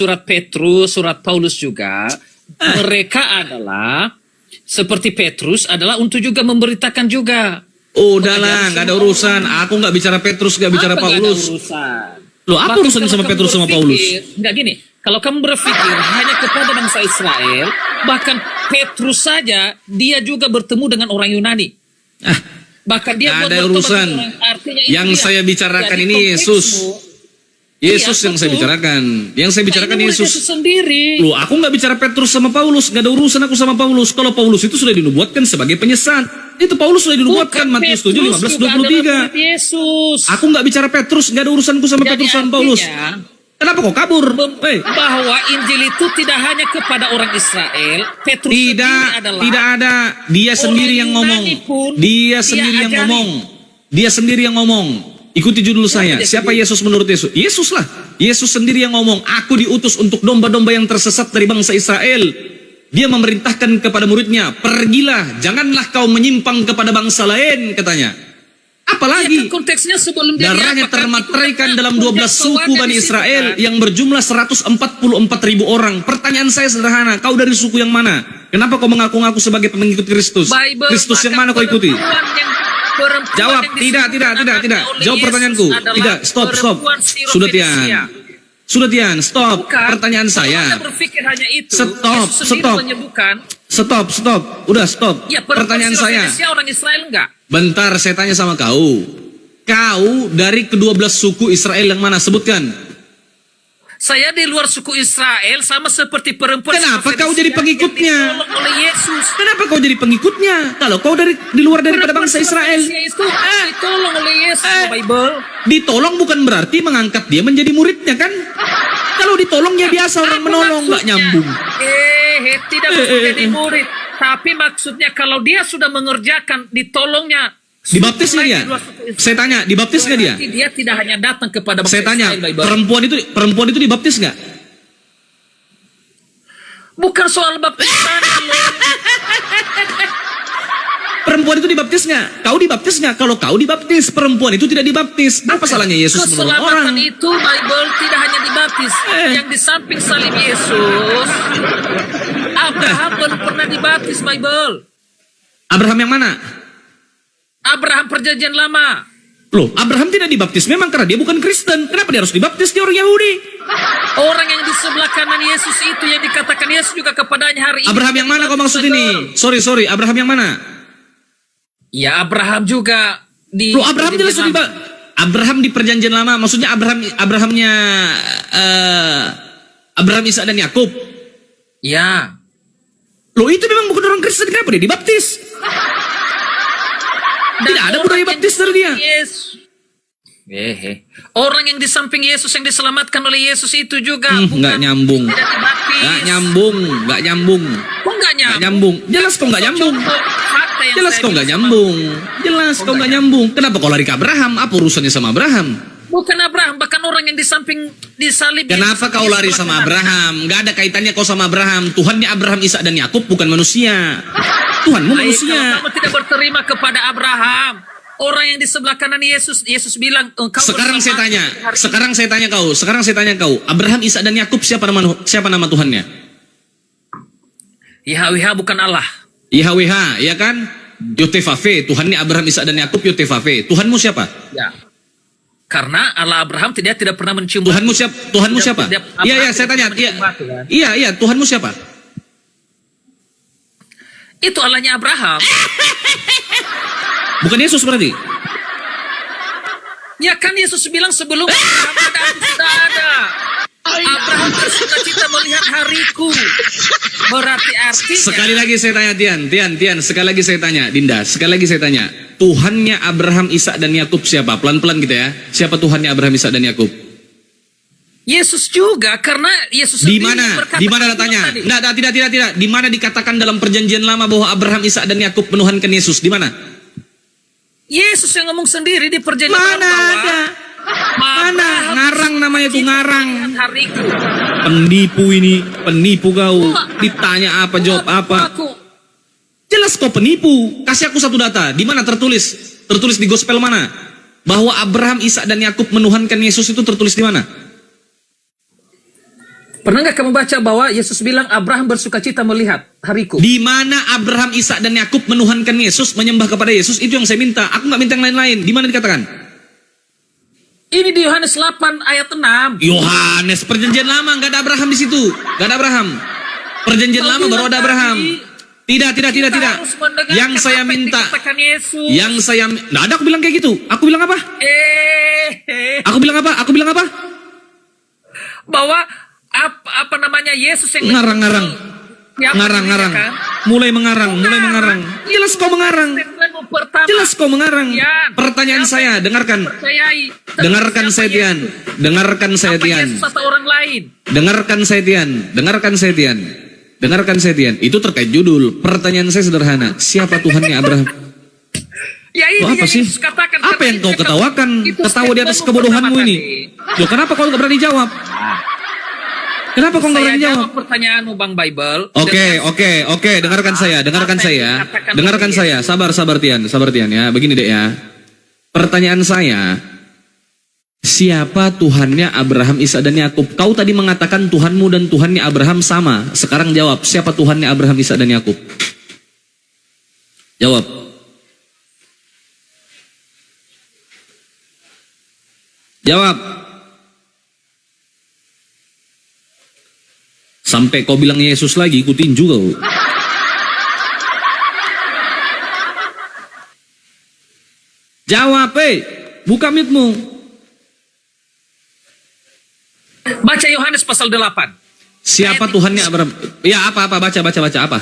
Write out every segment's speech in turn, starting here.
surat Petrus, surat Paulus juga, mereka adalah seperti Petrus adalah untuk juga memberitakan juga. Udahlah, nggak ada urusan. Aku nggak bicara Petrus, nggak bicara Apa Paulus. nggak ada urusan? Loh, apa Bahkan urusannya kalau sama kamu Petrus sama berpikir, Paulus? Enggak gini, kalau kamu berpikir hanya kepada bangsa Israel, bahkan Petrus saja, dia juga bertemu dengan orang Yunani. Bahkan dia Nggak buat ada bertobat urusan. dengan orang, artinya itu Yang dia. saya bicarakan Jadi ini Yesus. Yesus Iya, yang saya betul. bicarakan. Yang saya bicarakan ini murid Yesus. sendiri. Loh, aku nggak bicara Petrus sama Paulus, nggak ada urusan aku sama Paulus. Kalau Paulus itu sudah dinubuatkan sebagai penyesat, itu Paulus sudah dinubuatkan Matius 7, 15, 23. Yesus. Aku nggak bicara Petrus, nggak ada urusanku sama Jadi Petrus sama Paulus. artinya, Kenapa kok kabur? Hei, bahwa Injil itu tidak hanya kepada orang Israel, Petrus sendiri adalah tidak ada. Dia sendiri yang ngomong. Yunani pun Dia sendiri yang ajari. ngomong. Dia sendiri yang ngomong. Ikuti judul saya. dia Siapa sendiri? Yesus menurut Yesus? Yesus lah. Yesus sendiri yang ngomong. Aku diutus untuk domba-domba yang tersesat dari bangsa Israel. Dia memerintahkan kepada muridnya, pergilah, janganlah kau menyimpang kepada bangsa lain, katanya. Apalagi Iya kan, konteksnya sebelum dia darahnya diapakan, termateraikan itu dalam kan 12 suku konteks Bani di situ, Israel kan? yang berjumlah 144.000 orang. Pertanyaan saya sederhana, kau dari suku yang mana? Kenapa kau mengaku-ngaku sebagai pengikut Kristus? Bible, Kristus yang bahkan mana kau ikuti? perempuan Jawab, yang tidak. disebutkan oleh Jawab Yesus pertanyaanku. adalah Tidak, stop. perempuan Sudah Sirofenisia. Tian, stop. Bukan, Pertanyaan kalau saya. Anda berpikir hanya itu, Stop, Yesus sendiri stop. menyebutkan, Stop. Udah, stop. ya perempuan Pertanyaan saya. Sirofenisia orang Israel enggak? Bentar, saya tanya sama kau. Kau dari ke-12 suku Israel yang mana? Sebutkan. Saya di luar suku Israel sama seperti perempuan Kenapa Sirofenisia kau jadi pengikutnya? yang ditolong oleh Yesus. Kenapa kau jadi pengikutnya? Kalau kau di luar daripada bangsa Israel. Itu ditolong oleh Yesus, Bible. Ditolong bukan berarti mengangkat dia menjadi muridnya kan? Kalau ditolong ya biasa orang Apa menolong, nggak maksudnya? nyambung. Tidak maksud jadi murid. Tapi maksudnya kalau dia sudah mengerjakan, ditolongnya. Dibaptis nggak dia? Saya tanya, dibaptis nggak dia? Berarti dia tidak hanya datang kepada bangsa Saya tanya, Israel, Bible. perempuan itu dibaptis nggak? Bukan soal baptisan. Perempuan itu dibaptis nggak? Kau dibaptis nggak? Kalau kau dibaptis, perempuan itu tidak dibaptis. Apa salahnya Yesus menolong orang? Keselamatan itu Bible tidak hanya dibaptis. Yang di samping salib Yesus, Abraham belum pernah dibaptis, Bible. Abraham yang mana? Abraham perjanjian lama. Loh, Abraham tidak dibaptis memang karena dia bukan Kristen. Kenapa dia harus dibaptis? Dia orang Yahudi. Orang yang di sebelah kanan Yesus itu yang dikatakan Yesus juga kepadanya hari ini. Abraham yang mana kau maksud ini? Sorry, Abraham yang mana? Ya Abraham juga di. Loh, Abraham jelas Abraham di perjanjian lama. Maksudnya Abrahamnya Abraham, Ishak dan Yakub. Ya. Loh, itu memang bukan orang Kristen. Kenapa dia dibaptis? Dan Tidak ada orang budaya yang baptis dari dia. Yesus. Orang yang di samping Yesus yang diselamatkan oleh Yesus itu juga Nggak nyambung. tidak dibaptis. Nggak nyambung. Kok nggak Nggak nyambung? nyambung. Jelas kok nggak nyambung. Fakta yang Jelas saya kok nggak bilang nyambung. Jelas kok nggak nyambung. Kenapa kau lari ke Abraham? Apa urusannya sama Abraham? Bukan Abraham, bahkan orang yang di samping disalib. Kenapa kau lari sama Abraham? Nggak ada kaitannya kau sama Abraham. Tuhannya Abraham, Ishak dan Yakub bukan manusia. Tuhanmu Baik, manusia. kalau kamu tidak berterima kepada Abraham, orang yang di sebelah kanan Yesus bilang, engkau Sekarang saya bersama tanya, hari ini." sekarang saya tanya kau, Abraham, Ishak dan Yakub siapa nama Tuhannya? Yahweh bukan Allah. YHWH, ya kan? Yotevave, Tuhannya Abraham, Ishak dan Yakub Yotevave. Tuhanmu siapa? Ya. Karena Allah Abraham tidak pernah mencium batu. Tuhanmu siapa? Iya, saya tanya. Iya, Tuhanmu siapa? Itu Allahnya Abraham. Bukan Yesus berarti? Ya kan Yesus bilang sebelum Abraham ada, aku sudah ada. Abraham bersuka-cita melihat hariku. Berarti artinya. Sekali lagi saya tanya, Tian, sekali lagi saya tanya, Dinda, sekali lagi saya tanya. Tuhannya Abraham, Ishak dan Yakub siapa? Pelan-pelan gitu ya. Siapa Tuhannya Abraham, Ishak dan Yakub? Yesus juga, karena Yesus Di sendiri mana? berkata Di mana datanya? tadi. Tidak. Di mana dikatakan dalam perjanjian lama bahwa Abraham, Ishak dan Yakub menuhankan Yesus? Di mana? Yesus yang ngomong sendiri di perjanjian Mana lama bahwa ada? Mana? Ngarang namanya itu ngarang. hariku. Penipu kau. Ditanya apa, jawab apa? Jelas kau penipu. Kasih aku satu data. Di mana tertulis? Tertulis di gospel mana? Bahwa Abraham, Ishak dan Yakub menuhankan Yesus itu tertulis di mana? Pernah nggak kamu baca bahwa Yesus bilang Abraham bersukacita melihat hariku? Di mana Abraham, Ishak dan Yakub menuhankan Yesus, menyembah kepada Yesus, itu yang saya minta. Aku nggak minta yang lain-lain. Di mana dikatakan? Ini di Yohanes 8 ayat 6. Yohanes, perjanjian lama nggak ada Abraham di situ. Nggak ada Abraham. Perjanjian lama baru ada Abraham. Tidak. Harus mendengarkan Yang saya apa minta, dikatakan Yesus. yang saya, nggak ada. Aku bilang kayak gitu. Aku bilang apa? Aku bilang apa? Bahwa apa namanya Yesus yang Ngarang-ngarang. Siapa Ngarang-ngarang. dirinya, kan? Mulai mengarang. Jelas kau mengarang. Statement pertama, Jelas kau mengarang. Yan. Pertanyaan Siapa saya, yang dengarkan. percayai? Dengarkan Siapa saya Tian. Yesus? Dengarkan saya Apa Tian. Yesus atau orang lain? Dengarkan saya Tian. Itu terkait judul. Pertanyaan saya sederhana. Siapa Tuhannya Abraham? Ya ini Loh, apa yang sih? Yesus katakan. Apa yang kau ketawakan? Itu Ketawa di atas statement kebodohanmu pertama ini. tadi. Loh, kenapa kau nggak berani jawab? Kenapa kau nggak Saya berani jawab? jawab pertanyaanmu Bang Bible. Oke. Dengarkan saya. Sabar Tian ya. Begini dek ya. Pertanyaan saya, siapa Tuhannya Abraham, Ishak dan Yakub? Kau tadi mengatakan Tuhanmu dan Tuhannya Abraham sama. Sekarang jawab, siapa Tuhannya Abraham, Ishak dan Yakub? Jawab. Jawab. Sampai kau bilang Yesus lagi, ku tinju kau. Jawab, buka mute-mu. Baca Yohanes pasal 8. Siapa Ayat Tuhannya Abraham? Ya apa baca apa?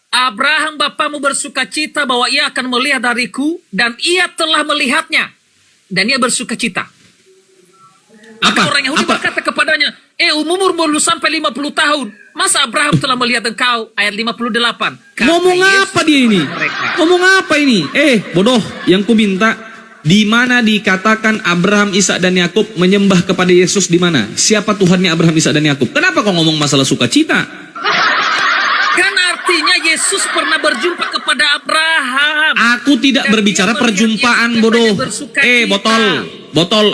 Abraham bapamu bersukacita bahwa ia akan melihat hariku, dan ia telah melihatnya, dan ia bersukacita. Maka orang Yahudi berkata kepadanya, umur baru sampai 50 tahun. Masa Abraham telah melihat engkau? Ayat 58. Kata Ngomong Yesus apa dia ini? mereka, Ngomong apa ini? Bodoh, yang ku minta, di mana dikatakan Abraham, Ishak dan Yakub menyembah kepada Yesus, di mana? Siapa Tuhannya Abraham, Ishak dan Yakub? Kenapa kau ngomong masalah sukacita? kan artinya Yesus pernah berjumpa kepada Abraham. Aku tidak Dan berbicara dia melihat perjumpaan, Yesus bodoh. katanya bersukacita. Botol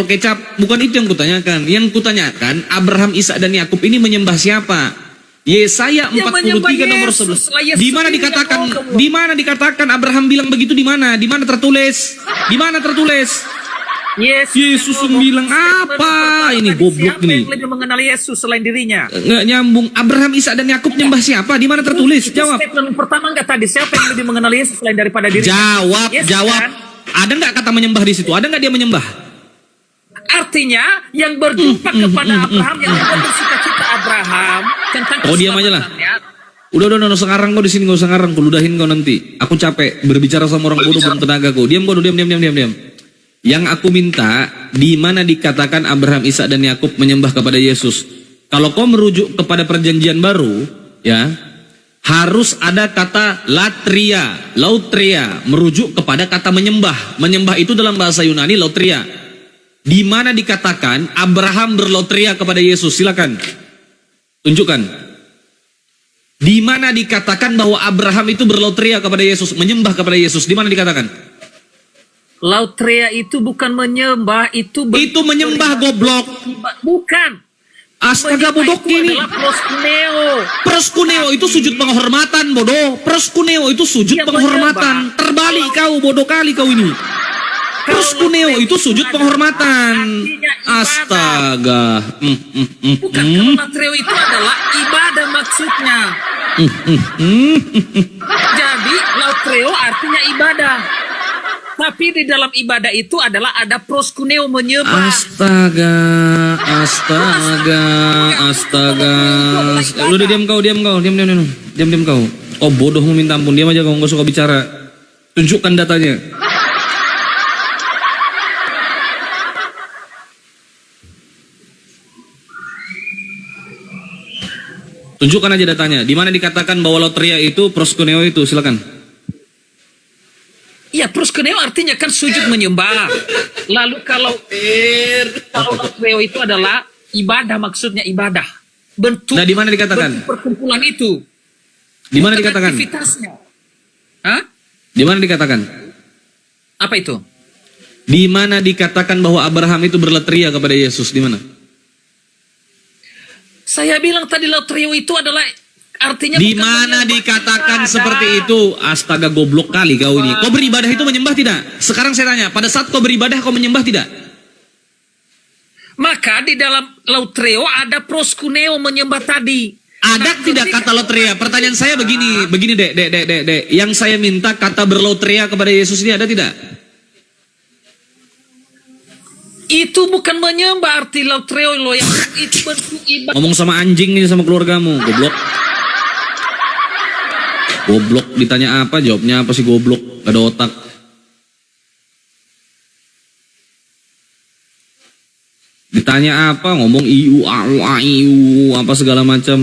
kecap. Bukan itu yang kutanyakan. Yang kutanyakan, Abraham, Ishak dan Yakub ini menyembah siapa? Yesaya 43 nomor 11. Di mana dikatakan? Di mana dikatakan Abraham bilang begitu? Di mana? Di mana tertulis? Di mana tertulis? Yesus yang bilang apa? Ini goblok Siapa nih. yang lebih mengenal Yesus selain dirinya? Nggak nyambung. Abraham, Ishak dan Yakub nyembah siapa? Di mana tertulis? Itu Jawab. statement pertama enggak tadi? Siapa yang lebih mengenal Yesus selain daripada dirinya? Yesus, Jawab. kan? Ada nggak kata menyembah di situ? Ada nggak dia menyembah? Artinya yang berjumpa kepada Abraham, yang membuat bersukacita Abraham tentang Oh, diam aja lah. keselamatannya. Udah, sekarang kau di sini nggak usah ngarang, kau ludahin kau nanti. Aku capek berbicara sama orang bodoh belum tenaga kau. Diam. Yang aku minta, di mana dikatakan Abraham, Ishak dan Yakub menyembah kepada Yesus? Kalau kau merujuk kepada perjanjian baru, ya, harus ada kata lautria, merujuk kepada kata menyembah. Menyembah itu dalam bahasa Yunani lautria. Di mana dikatakan Abraham berlautria kepada Yesus? Silakan. Tunjukkan. Di mana dikatakan bahwa Abraham itu berlautria kepada Yesus, menyembah kepada Yesus? Di mana dikatakan? Lautria itu bukan menyembah, itu Itu menyembah, goblok. Bukan. Astaga, Menyembah bodoh itu ini. adalah proskuneo. Proskuneo itu sujud penghormatan, bodoh. Proskuneo itu sujud Dia penghormatan. menyembah. Terbalik kau, bodoh kali kau ini. Proskuneo itu sujud penghormatan. Astaga. Bukan, kalau latreo itu adalah ibadah maksudnya. Jadi lautreo artinya ibadah. Tapi di dalam ibadah itu adalah ada proskuneo, menyembah. Astaga. Udah diam kau. Diam kau. Oh bodohmu minta ampun, diam aja kau, nggak suka bicara. Tunjukkan datanya. Tunjukkan aja datanya. Di mana dikatakan bahwa loteria itu proskuneo itu? Silakan. Iya, proskuneo artinya kan sujud menyembah. Lalu kalau lautreo itu adalah ibadah, maksudnya ibadah. Bentuk. Nah, di mana dikatakan? Bentuk perkumpulan itu. Di mana Bukan dikatakan? aktivitasnya. Hah? Di mana dikatakan? Apa itu? Di mana dikatakan bahwa Abraham itu berlatria kepada Yesus? Di mana? Saya bilang tadi Lautreo itu adalah artinya Di bukan mana menyembah dikatakan ibadah. seperti itu? Astaga, goblok kali kau ini. Kau beribadah itu menyembah tidak? Sekarang saya tanya, pada saat kau beribadah kau menyembah tidak? Maka di dalam Lautreo ada proskuneo menyembah tadi. Ada tidak kata lotrea? Pertanyaan saya begini, dek. Yang saya minta kata berlotrea kepada Yesus ini ada tidak? Itu bukan menyembah arti Lautreo lo yang itu bentuk ibadah. Ngomong sama anjing ini sama keluargamu, goblok. Goblok ditanya apa, jawabnya apa sih goblok? Gak ada otak. Ditanya apa, ngomong iu, au, a, iu, apa segala macam.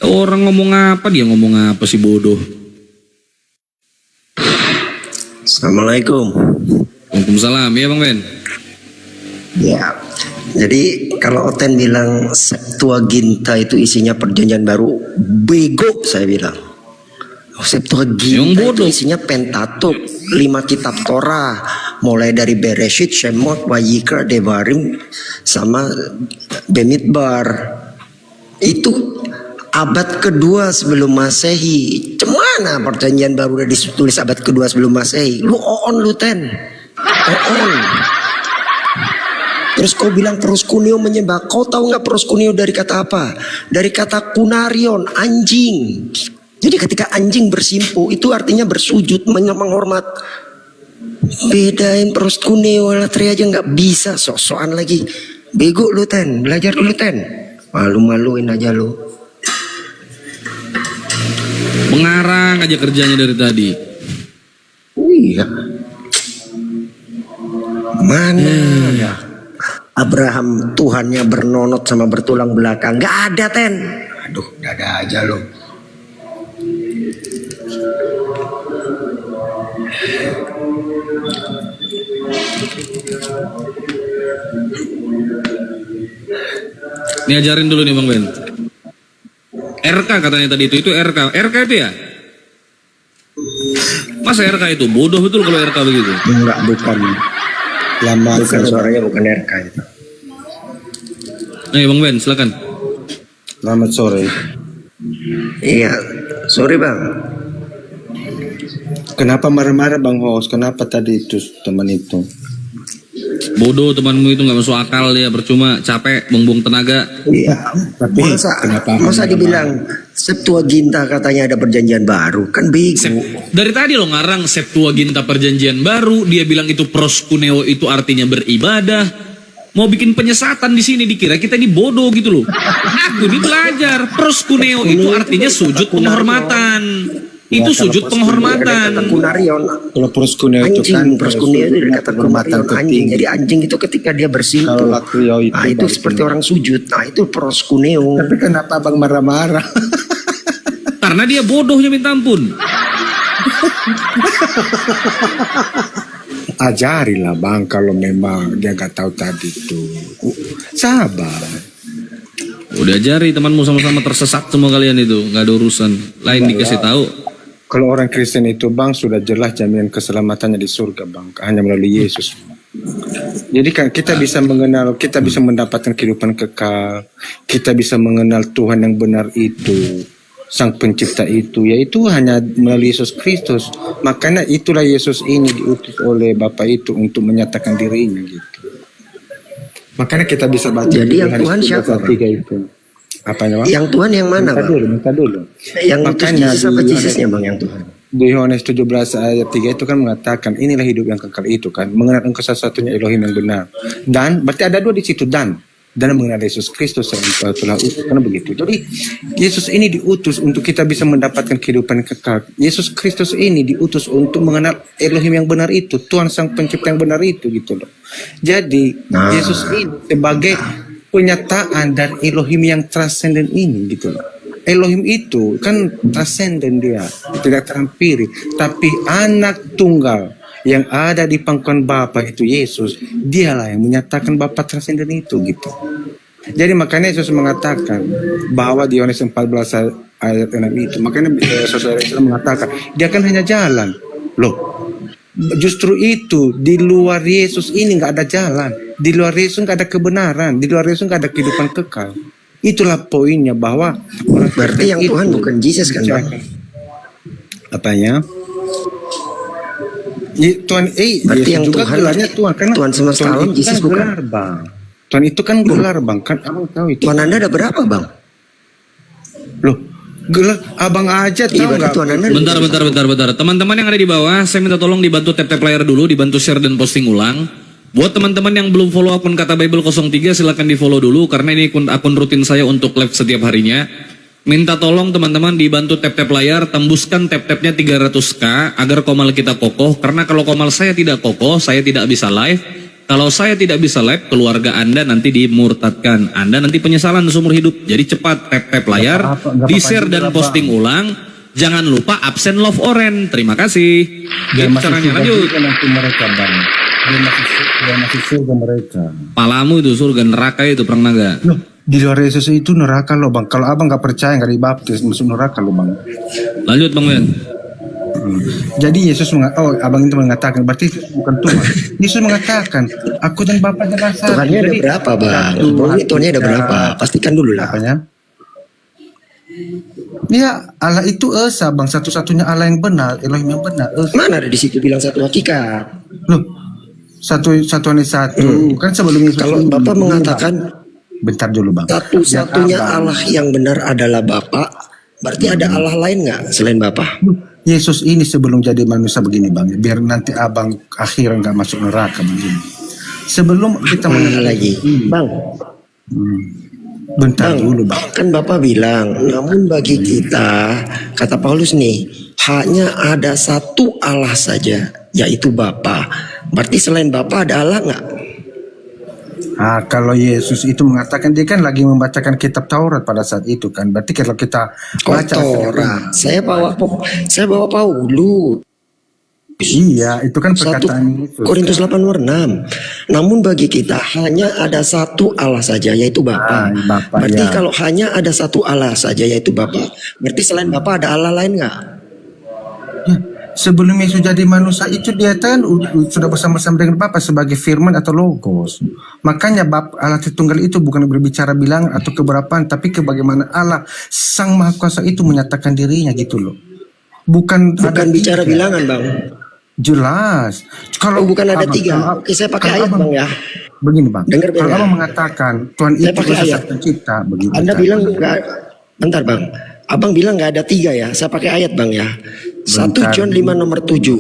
Orang ngomong apa, dia ngomong apa sih bodoh. Assalamualaikum. Waalaikumsalam, ya Bang Ben. Ya, jadi kalau Oten bilang Septuaginta itu isinya perjanjian baru, bego saya bilang. Septuaginta Yang bodoh. itu isinya Pentateuch, 5 kitab Torah, mulai dari Bereshit, Shemot, Vayikra, Devarim, sama Bemidbar. Itu abad kedua sebelum Masehi. Cemana perjanjian baru udah ditulis abad kedua sebelum Masehi? Lu oon lu Ten. Oon. Terus kau bilang proskuneo menyembah. Kau tahu nggak proskuneo dari kata apa? Dari kata kunarion, anjing. Jadi ketika anjing bersimpu itu artinya bersujud, menghormat. Bedain proskuneo latri aja nggak bisa, sok-sokan lagi. Bego lu Ten, belajar dulu Ten. Malu-maluin aja lu. Mengarang aja kerjanya dari tadi. Iya. Mana ada Abraham Tuhannya bernonot sama bertulang belakang? Gak ada Ten. Aduh, gak ada aja lo. Ini ajarin dulu nih Bang Ben. RK katanya tadi itu RK. RK itu ya? Masa RK itu? Bodoh betul kalau RK begitu. Enggak, bukan. Lama bukan suaranya, bukan RK itu. Nih Bang Ben, silakan. Selamat sore. Iya, sorry bang. Kenapa marah-marah Bang Host? Kenapa tadi itu teman itu? Bodoh temanmu itu nggak masuk akal ya, percuma, capek, buang-buang tenaga. Iya. Tapi kenapa Masa dibilang Septuaginta katanya ada perjanjian baru, kan bego. Dari tadi lo ngarang Septuaginta perjanjian baru, dia bilang itu proskuneo itu artinya beribadah. Mau bikin penyesatan di sini dikira kita ini bodoh gitu loh. Aku ini belajar proskuneo itu artinya sujud penghormatan. Itu sujud Kata penghormatan. kunarion. kalau proskuneo itu kan Anjing, proskuneo itu dari kata penghormatan kunarion, anjing. tertinggi. Jadi anjing itu ketika dia bersimpuh. Kalau latrio itu Nah itu baru seperti kuneo. orang sujud. Nah itu proskuneo. Tapi kenapa Bang marah-marah? Karena dia bodohnya minta ampun. Ajarilah Bang kalau memang dia gak tahu tadi itu. Sabar. Udah ajari temanmu sama-sama tersesat semua kalian itu, nggak ada urusan. Lain dikasih tahu. Kalau orang Kristen itu Bang sudah jelas jaminan keselamatannya di surga Bang, hanya melalui Yesus. Jadi kan kita bisa mengenal, kita bisa mendapatkan kehidupan kekal, kita bisa mengenal Tuhan yang benar itu, Sang Pencipta itu, yaitu hanya melalui Yesus Kristus. Makanya itulah Yesus ini diutus oleh Bapa itu untuk menyatakan dirinya gitu. Makanya kita bisa baca. Jadi di yang Yohanes Tuhan siapa, 13 itu. Apanya Bang? Yang Tuhan yang mana bang? Minta dulu. Yang utus Makanya Yesus apa di Jesusnya bang yang Tuhan? Di Yohanes 17 ayat 3 itu kan mengatakan inilah hidup yang kekal itu kan, mengenal engkau satu-satunya Elohim yang benar. Dan berarti ada dua di situ dan mengenal Yesus Kristus yang telah utus, karena begitu. Jadi Yesus ini diutus untuk kita bisa mendapatkan kehidupan yang kekal. Yesus Kristus ini diutus untuk mengenal Elohim yang benar itu, Tuhan Sang Pencipta yang benar itu gitu loh. Jadi Yesus ini sebagai penyataan dari Elohim yang transenden ini gitu loh. Elohim itu kan transenden, dia tidak terampiri, tapi anak tunggal yang ada di pangkuan Bapa itu Yesus, dialah yang menyatakan Bapa transenden itu gitu. Jadi makanya Yesus mengatakan bahwa di Yohanes 14 ayat 6 itu, makanya saudara Islam mengatakan dia kan hanya jalan loh. Justru itu, di luar Yesus ini nggak ada jalan. Di luar Yesus nggak ada kebenaran. Di luar Yesus nggak ada kehidupan kekal. Itulah poinnya, bahwa orang Berarti yang Kristen Tuhan itu bukan Jesus kan, Bang? apanya? Tuhan, Berarti Yesus yang juga Tuhan, gelarnya Tuhan, karena Tuhan semesta Tuhan alam, itu Yesus kan bukan? gelar, Bang. Tuhan itu kan gelar, Bang. Kan abang tahu itu. Tuhan Anda ada berapa, Bang? Loh, gelar abang aja Iya, tahu berarti nggak? Tuhan Anda Bentar. Teman-teman yang ada di bawah, saya minta tolong dibantu tap-tap layar dulu, dibantu share dan posting ulang. Buat teman-teman yang belum follow akun Kata Bible 03, silakan di follow dulu, karena ini akun rutin saya untuk live setiap harinya. Minta tolong teman-teman dibantu tap-tap layar, tembuskan tap-tapnya 300k agar komal kita kokoh. Karena kalau komal saya tidak kokoh, saya tidak bisa live. Kalau saya tidak bisa live, keluarga Anda nanti dimurtadkan. Anda nanti penyesalan seumur hidup. Jadi cepat tap-tap layar, di-share dan posting ulang. Jangan lupa absen love orange. Terima kasih. Biar Gitu masih caranya, surga lanjut. juga nanti mereka, Bang. Biar masih surga mereka. Palamu itu surga neraka itu perang naga. Loh, di luar Yesus itu neraka loh, Bang. Kalau abang nggak percaya, nggak dibaptis, masuk neraka loh, Bang. Lanjut Bang Ben. Jadi Yesus abang itu mengatakan, berarti bukan Tuhan. Yesus mengatakan, aku dan Bapa adalah satu. Tuhannya ada Jadi, berapa, Bang? satu, Bang, ini Tuhannya ada tiga. berapa? Pastikan dulu lah. Apanya? Ya, Allah itu Esa, Bang. Satu-satunya Allah yang benar, Elohim yang benar. Esa. Mana ada di situ bilang satu hakikat? Loh, satuan satu. Kan sebelum Yesus Kalau ini, Bapak Bang. mengatakan Bentar dulu, Bang. satu-satunya Biar abang. Allah yang benar adalah Bapa, berarti ada Allah lain nggak selain Bapa? Yesus ini sebelum jadi manusia begini, Bang, biar nanti abang akhirnya nggak masuk neraka begini. Sebelum kita Mana lagi, Bang? bentar Bang, dulu, Bang. kan Bapak bilang, namun bagi kita, kata Paulus nih, hanya ada satu Allah saja, yaitu Bapa. Berarti selain Bapa ada Allah nggak? Kalau Yesus itu mengatakan, dia kan lagi membacakan kitab Taurat pada saat itu kan. Berarti kalau kita baca Torah. Saya bawa Paulus. Iya, itu kan 1 perkataan Yesus. Korintus 8:6. Namun bagi kita hanya ada satu Allah saja, yaitu Bapa. Bapa, Berarti ya. kalau hanya ada satu Allah saja, yaitu Bapa, berarti selain Bapa ada Allah lain nggak? Ya, sebelum Yesus jadi manusia itu dia kan sudah bersama-sama dengan Bapa sebagai firman atau logos. Makanya Allah Tritunggal itu bukan berbicara bilangan atau keberapaan, tapi bagaimana Allah Sang Maha Kuasa itu menyatakan dirinya gitu loh. Bukan Bicara tiga. bilangan, Bang. Jelas. Oh, bukan ada Abang- tiga. kalau- Oke, saya pakai kalau ayat, abang- Bang, ya. Begini, Bang. Dengar, Bang, Kalau ya. abang mengatakan Tuhan Saya itu pakai esa ayat. pencipta, begitu. Anda kan? bilang nggak? Bentar, Bang. Abang bilang nggak ada tiga ya. Saya pakai ayat, Bang, ya. 1 Bentar. John 5 nomor 7.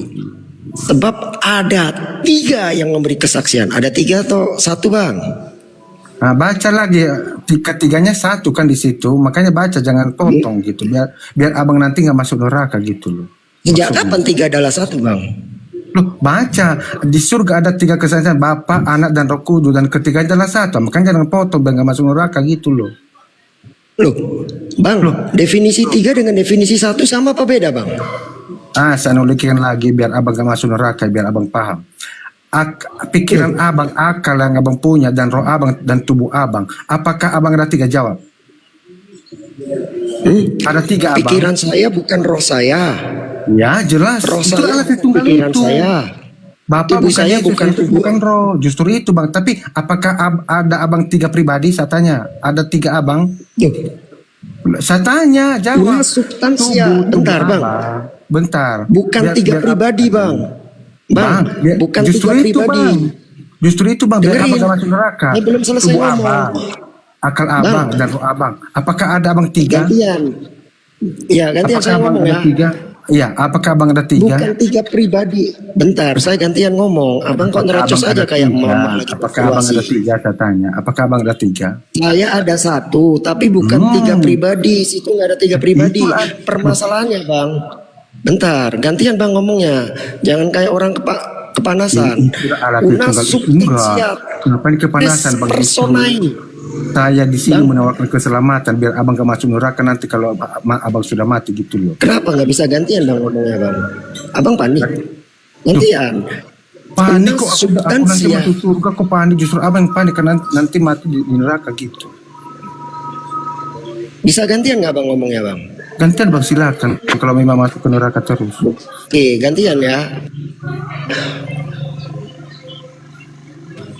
Sebab ada tiga yang memberi kesaksian. Ada tiga atau satu, Bang? Nah, baca lagi tiga-tiganya satu kan di situ. Makanya baca, jangan potong gitu. Biar abang nanti nggak masuk neraka gitu loh. Sejak Maksudnya. kapan tiga adalah satu, Bang? Loh, baca di surga ada tiga kesaksian, Bapa, Anak, dan Roh Kudus, dan ketiga adalah satu. Makanya jangan potong biar nggak masuk neraka gitu loh. Loh, Bang, definisi tiga dengan definisi satu sama apa beda, Bang? Saya nulikin lagi biar abang gak masuk neraka, biar abang paham. Pikiran abang, akal yang abang punya, dan roh abang dan tubuh abang, apakah abang ada tiga? Jawab. Ada tiga, abang. Pikiran saya bukan roh saya. Ya, jelas. Roh Itu saya Allah Tritunggal pikiran itu. saya. Bapak Tubuh bukan saya Yesus, bukan Yesus tubuh. bukan roh. Justru itu, Bang. Tapi apakah ada abang tiga pribadi? Saya tanya. Ada tiga abang? Duh, Saya tanya, jawab. substansia. Bentar, Bang. abang. Bentar. Bukan tiga pribadi, Bang. Bang, bukan justru tiga itu, pribadi. Bang. Justru itu, Bang. Biar Dengerin. abang gak masuk neraka. Saya belum selesai Tubuh ngomong. abang, akal abang, dan roh abang. Apakah ada abang tiga? Gantian. Ya, gantian Apakah saya abang ngomong ada ya. tiga? Iya, apakah abang ada tiga? Bukan tiga pribadi. Bentar, saya gantian ngomong. Abang kok nerocos Abang aja ada kayak tiga? mama lagi Apakah abang ada berpuasa. tiga? Saya tanya. Apakah abang ada tiga? Saya ada satu, tapi bukan tiga pribadi. Situ nggak ada tiga pribadi. Itulah. Permasalahannya, Bang. Bentar, gantian Bang ngomongnya. Jangan kayak orang kepanasan. Itu alat Una Tritunggal. substansia Enggak. Kenapa ini kepanasan, Bang? personae. Saya di sini Bang. menawarkan keselamatan biar abang gak masuk neraka nanti kalau abang sudah mati gitu loh. Kenapa nggak bisa gantian Bang ngomongnya, Bang? Abang panik. Gantian. Panik kok aku nanti substansia. masuk surga kok panik, justru abang yang panik karena nanti mati di neraka gitu. Bisa gantian nggak Bang ngomongnya, Bang? Gantian bang, silakan. Kalau memang masuk ke neraka terus. Oke, gantian ya.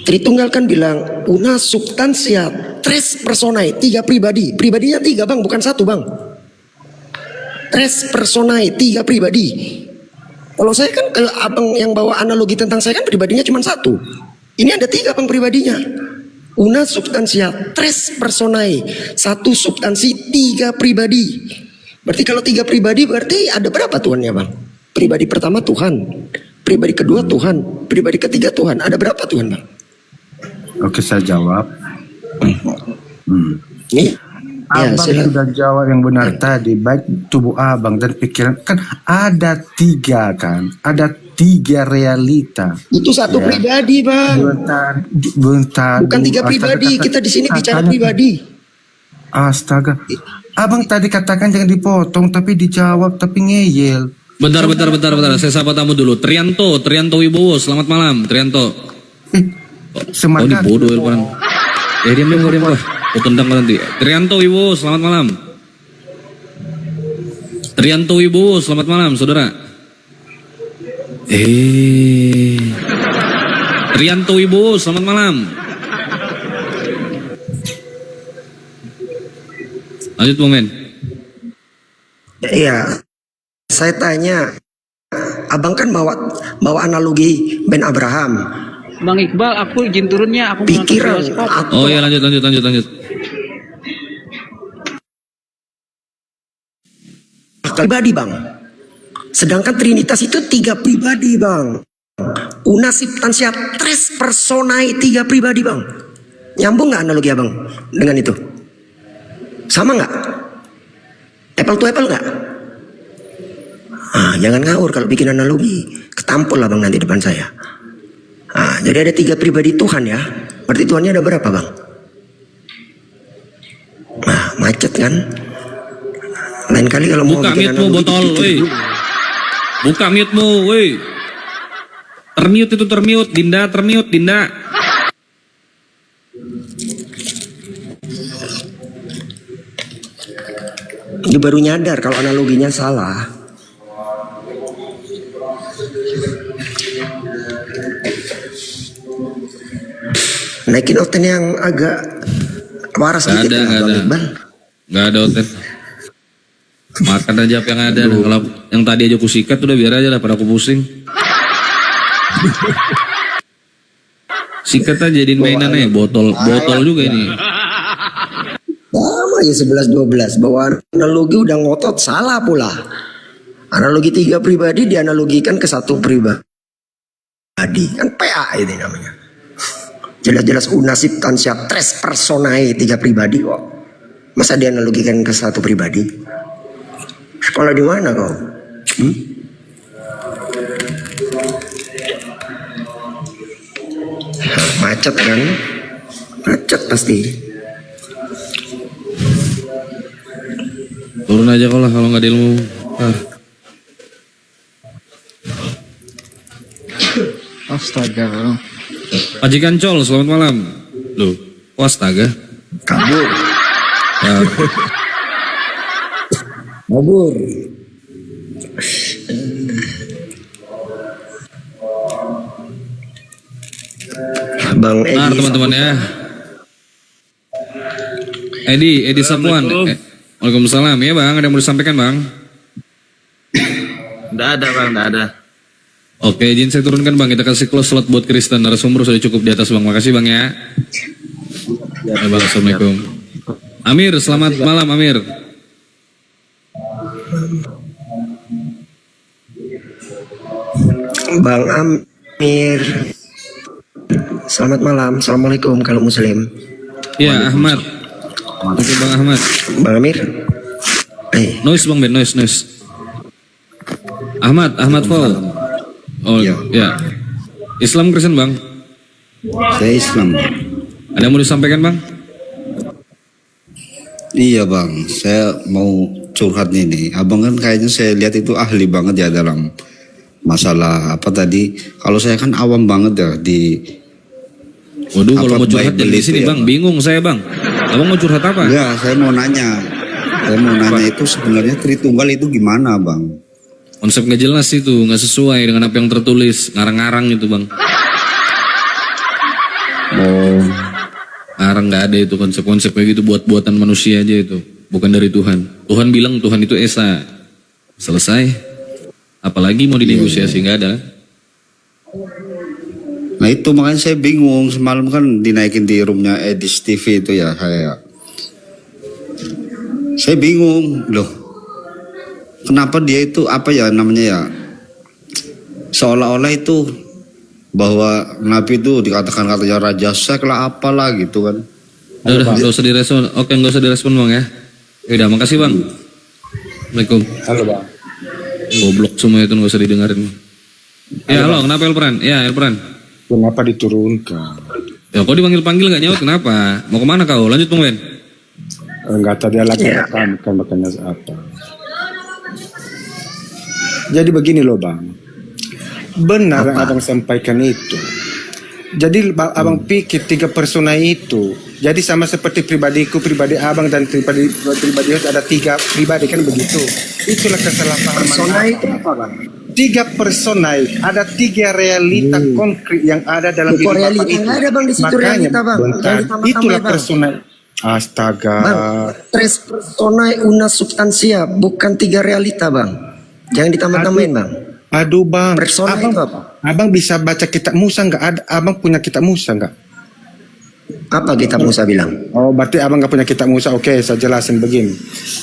Tritunggal kan bilang una substansia tres personae, 3 pribadi. Pribadinya 3 bang, bukan 1 bang. Tres personae, 3 pribadi. Kalau saya kan, kalau abang yang bawa analogi tentang saya kan pribadinya cuma 1. Ini ada 3 bang pribadinya. Una substansia tres personae, 1 substansi 3 pribadi. Berarti kalau 3 pribadi berarti ada berapa Tuhannya bang? Pribadi pertama Tuhan, pribadi kedua Tuhan, pribadi ketiga Tuhan. Ada berapa Tuhan bang? Oke, saya jawab. Nih, ya, Abang sudah jawab yang benar tadi. Baik tubuh abang dan pikiran. Kan ada 3 kan. Ada 3 realita. itu 1 pribadi bang. Bentar. Bukan 3 pribadi. Kita di sini bicara pribadi. Astaga. Abang tadi katakan jangan dipotong, tapi dijawab, tapi ngeyel. Bentar. Saya sapa tamu dulu. Trianto Wibowo, selamat malam. Trianto. Oh, ini Semangat. bodoh Irfan. Diam. Aku tendang nanti. Trianto Wibowo, selamat malam. Trianto Wibowo, selamat malam, saudara. Trianto Wibowo, selamat malam. Lanjut, Bang Men. Iya. Saya tanya, abang kan bawa analogi Ben Abraham. Bang Iqbal, aku izin turunnya, aku mau nonton Pikiran bioskop. atau Oh ya, lanjut. pribadi bang. Sedangkan Trinitas itu 3 pribadi bang. Una substantia tres personae, 3 pribadi bang. Nyambung nggak analogi abang dengan itu? Sama nggak? Apple to apple nggak? Jangan ngawur kalau bikin analogi. Ketampul lah bang nanti depan saya. Jadi ada 3 pribadi Tuhan ya. Berarti Tuhannya ada berapa bang? Macet kan? Lain kali kalau mau Buka bikin mute-mu analogi botol, dikit-dikit woi. dulu. Buka mute-mu, woi. Termute, Dinda. Dia baru nyadar kalau analoginya salah. Naikin oktan yang agak waras Gak dikit ada, lah, gak Bang ada. Iqbal. Gak ada otet. Makan aja apa yang ada. Kalau yang tadi aja ku sikat udah biar aja lah pada aku pusing. Sikat aja jadiin mainan aja. Botol juga ini. Sama ya 11-12. Bahwa analogi udah ngotot salah pula. Analogi 3 pribadi dianalogikan ke 1 pribadi. Kan PA itu namanya. Jelas-jelas una substantia tres personae, 3 pribadi kok. Masa dianalogikan ke 1 pribadi? Sekolah di mana kau? Macet kan? Macet pasti. Turun aja kau lah kalau nggak ada ilmu. Astaga. Haji Kancol, selamat malam. Loh, oh, astaga. Kabur. Ya, Kabur. Bang Edi. benar teman-teman ya. Edi Sapuan. Waalaikumsalam ya bang, ada yang mau disampaikan bang? Nggak ada bang, nggak ada. Oke, izin saya turunkan bang, kita kasih close slot buat Kristen, narasumber sudah cukup di atas bang, makasih bang ya. Ya bang, assalamualaikum. Amir, selamat malam Amir. Bang Amir. Selamat malam. Assalamualaikum kalau muslim. Ya Ahmad. Oke bang Ahmad. Bang Amir. Noise bang Ben, noise. Ahmad Fall. Oh ya. Islam Kristen bang. Saya Islam. Ada yang mau disampaikan bang? Iya bang, saya mau curhat nih. Abang kan kayaknya saya lihat itu ahli banget ya dalam masalah apa tadi. Kalau saya kan awam banget ya di. Waduh, kalau apa mau curhat Bible di itu sini ya, bang, bingung saya bang. Abang mau curhat apa? Enggak, saya mau nanya. Saya mau nanya itu sebenarnya Tritunggal itu gimana, Bang? Konsep nggak jelas itu, nggak sesuai dengan apa yang tertulis, ngarang-ngarang itu bang. Oh, Ngarang nggak ada itu konsep-konsep kayak gitu, buat-buatan manusia aja itu, bukan dari Tuhan. Tuhan bilang Tuhan itu esa, selesai. Apalagi mau dinegosiasi, nggak ada. nah itu makanya saya bingung. Semalam kan dinaikin di roomnya Edis TV itu ya, saya bingung loh. Kenapa dia itu apa ya namanya ya? Seolah-olah itu bahwa Nabi itu dikatakan katanya raja sek lah apalah gitu kan. Udah, nggak usah direspon. Oke, nggak usah direspon bang ya. Udah, makasih bang. Assalamualaikum. Halo bang. Goblok semua itu nggak usah didengarin. Ya halo, kenapa Elperan? Ya Elperan. Kenapa diturunkan? Ya kok dipanggil-panggil nggak nyaut kenapa? Mau kemana kau? Lanjut bang Ben. Enggak, tadi lagi kan makanya apa? Jadi begini loh bang, benar yang abang sampaikan itu. Jadi abang pikir 3 persona itu, jadi sama seperti pribadiku, pribadi abang dan pribadi Yos ada 3 pribadi kan begitu. Itulah kesalahpahaman. Persona itu apa bang? 3 persona, ada 3 realita konkret yang ada dalam Kok hidup realita? abang itu. Nggak ada, Bang, di situ Makanya, realita, Bang. bentar, Yang ditambah-tambah, itulah Bang. persona. Astaga. Bang, tres personae una substansia, bukan 3 realita bang. Jangan ditambah-tambahin bang. Aduh bang, Persona abang, itu apa? abang bisa baca kitab Musa nggak? Ada, abang punya kitab Musa nggak? Apa kitab Musa bilang? Oh, berarti abang nggak punya kitab Musa? Oke, saya jelasin begini.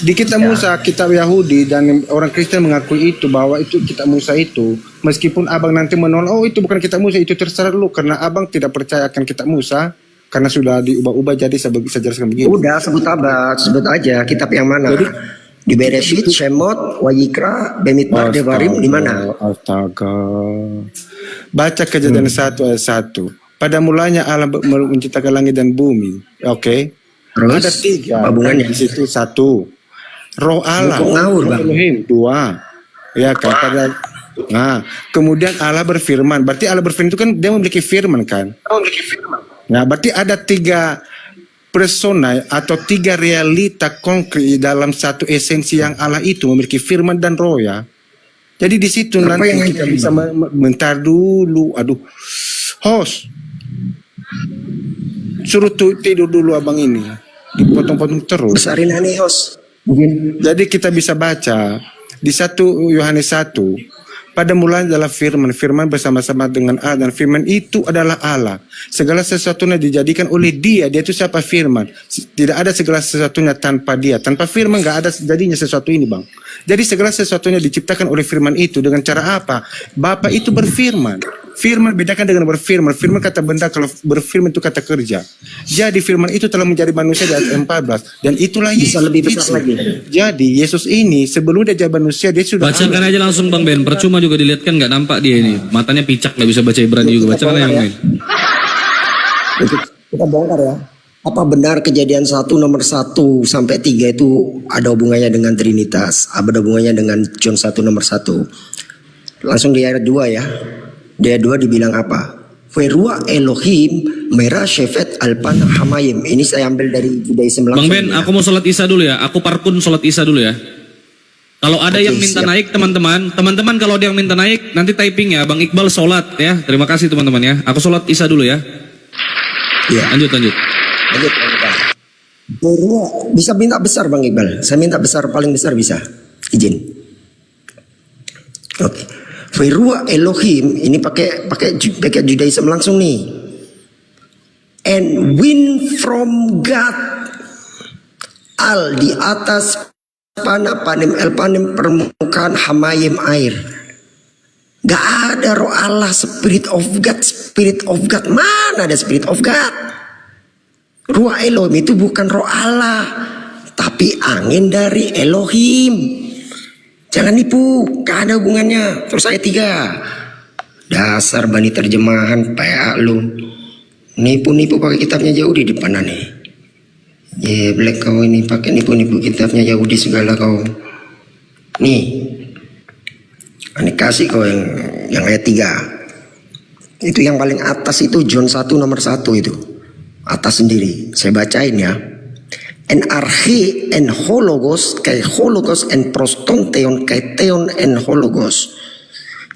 Di kitab Musa, kitab Yahudi dan orang Kristen mengakui itu bahwa itu kitab Musa itu, meskipun abang nanti menolak, oh itu bukan kitab Musa, itu terserah dulu karena abang tidak percaya akan kitab Musa karena sudah diubah-ubah. Jadi saya jelaskan begini. Udah sebut aja kitab yang mana? Di Bereshit, Shemot, Wayikra, Bemidbar, Devarim di mana? Astaga. Baca Kejadian 1 ayat 1. Pada mulanya Allah menciptakan langit dan bumi. Oke. Terus Ada 3. hubungannya? Di situ 1. Roh Allah. Kok ngawur, Bang? Elohim 2. Ya kan. Nah, kemudian Allah berfirman. Berarti Allah berfirman itu kan dia memiliki firman kan? Nah, berarti ada 3 persona atau 3 realita konkret dalam satu esensi yang Allah itu memiliki firman dan roh ya. Jadi di situ Apa nanti yang kita ngajarin, bisa bentar dulu. Aduh. Host. Suruh tidur dulu abang ini. Dipotong-potong terus. Besarin aneh host. Jadi kita bisa baca di 1 Yohanes 1. Pada mulanya adalah firman. Firman bersama-sama dengan Allah. Dan firman itu adalah Allah. Segala sesuatunya dijadikan oleh dia. Dia itu siapa? Firman. Tidak ada segala sesuatunya tanpa dia. Tanpa firman gak ada jadinya sesuatu ini bang. Jadi segala sesuatunya diciptakan oleh firman itu. Dengan cara apa? Bapa itu berfirman. Firman bedakan dengan berfirman. Firman kata benda, kalau berfirman itu kata kerja. Jadi firman itu telah menjadi manusia di ayat 14. Dan itulah Yesus. Bisa lebih besar lagi. Jadi Yesus ini sebelum dia jadi manusia dia sudah Bacakan aja langsung bang Ben, percuma juga dilihatkan nggak nampak dia ini, matanya picak nggak bisa baca Ibrani juga. Bacakan aja bang Ben. Kita bongkar ya. Apa benar Kejadian 1 nomor 1 sampai 3 itu ada hubungannya dengan Trinitas? Ada hubungannya dengan John 1 nomor 1. Langsung di ayat 2 ya. Di ayat 2 dibilang apa? Verua Elohim Merah Shevet Alpan Hamayim. Ini saya ambil dari Judaism Bang langsung. Ben, aku mau sholat isya dulu ya. Aku parkun sholat isya dulu ya. Kalau ada Oke, yang minta siap. naik teman-teman kalau ada yang minta naik nanti typing ya. Bang Iqbal sholat ya. Terima kasih teman-teman ya. Aku sholat isya dulu ya. Iya. Lanjut. Lanjut, Bang. Verua bisa minta besar Bang Iqbal. Saya minta besar, paling besar bisa. Izin. Oke. Verua Elohim ini pakai Judaism langsung nih. And wind from God. Al di atas panim permukaan hamayim air. Gak ada roh Allah, spirit of God. Mana ada spirit of God? Ruah Elohim itu bukan roh Allah, tapi angin dari Elohim. Jangan nipu, gak ada hubungannya. Terus ayat 3. Dasar bani terjemahan PA lu. Nipu-nipu pakai kitabnya jauh di depan nih. Black kau ini pakai nipu-nipu kitabnya Yahudi segala kau. Nih. Ini kasih kau yang ayat 3. Itu yang paling atas itu John 1 nomor 1 itu. Atas sendiri. Saya bacain ya. en arche en hologos kai hologos en prostonteon kai theon en hologos.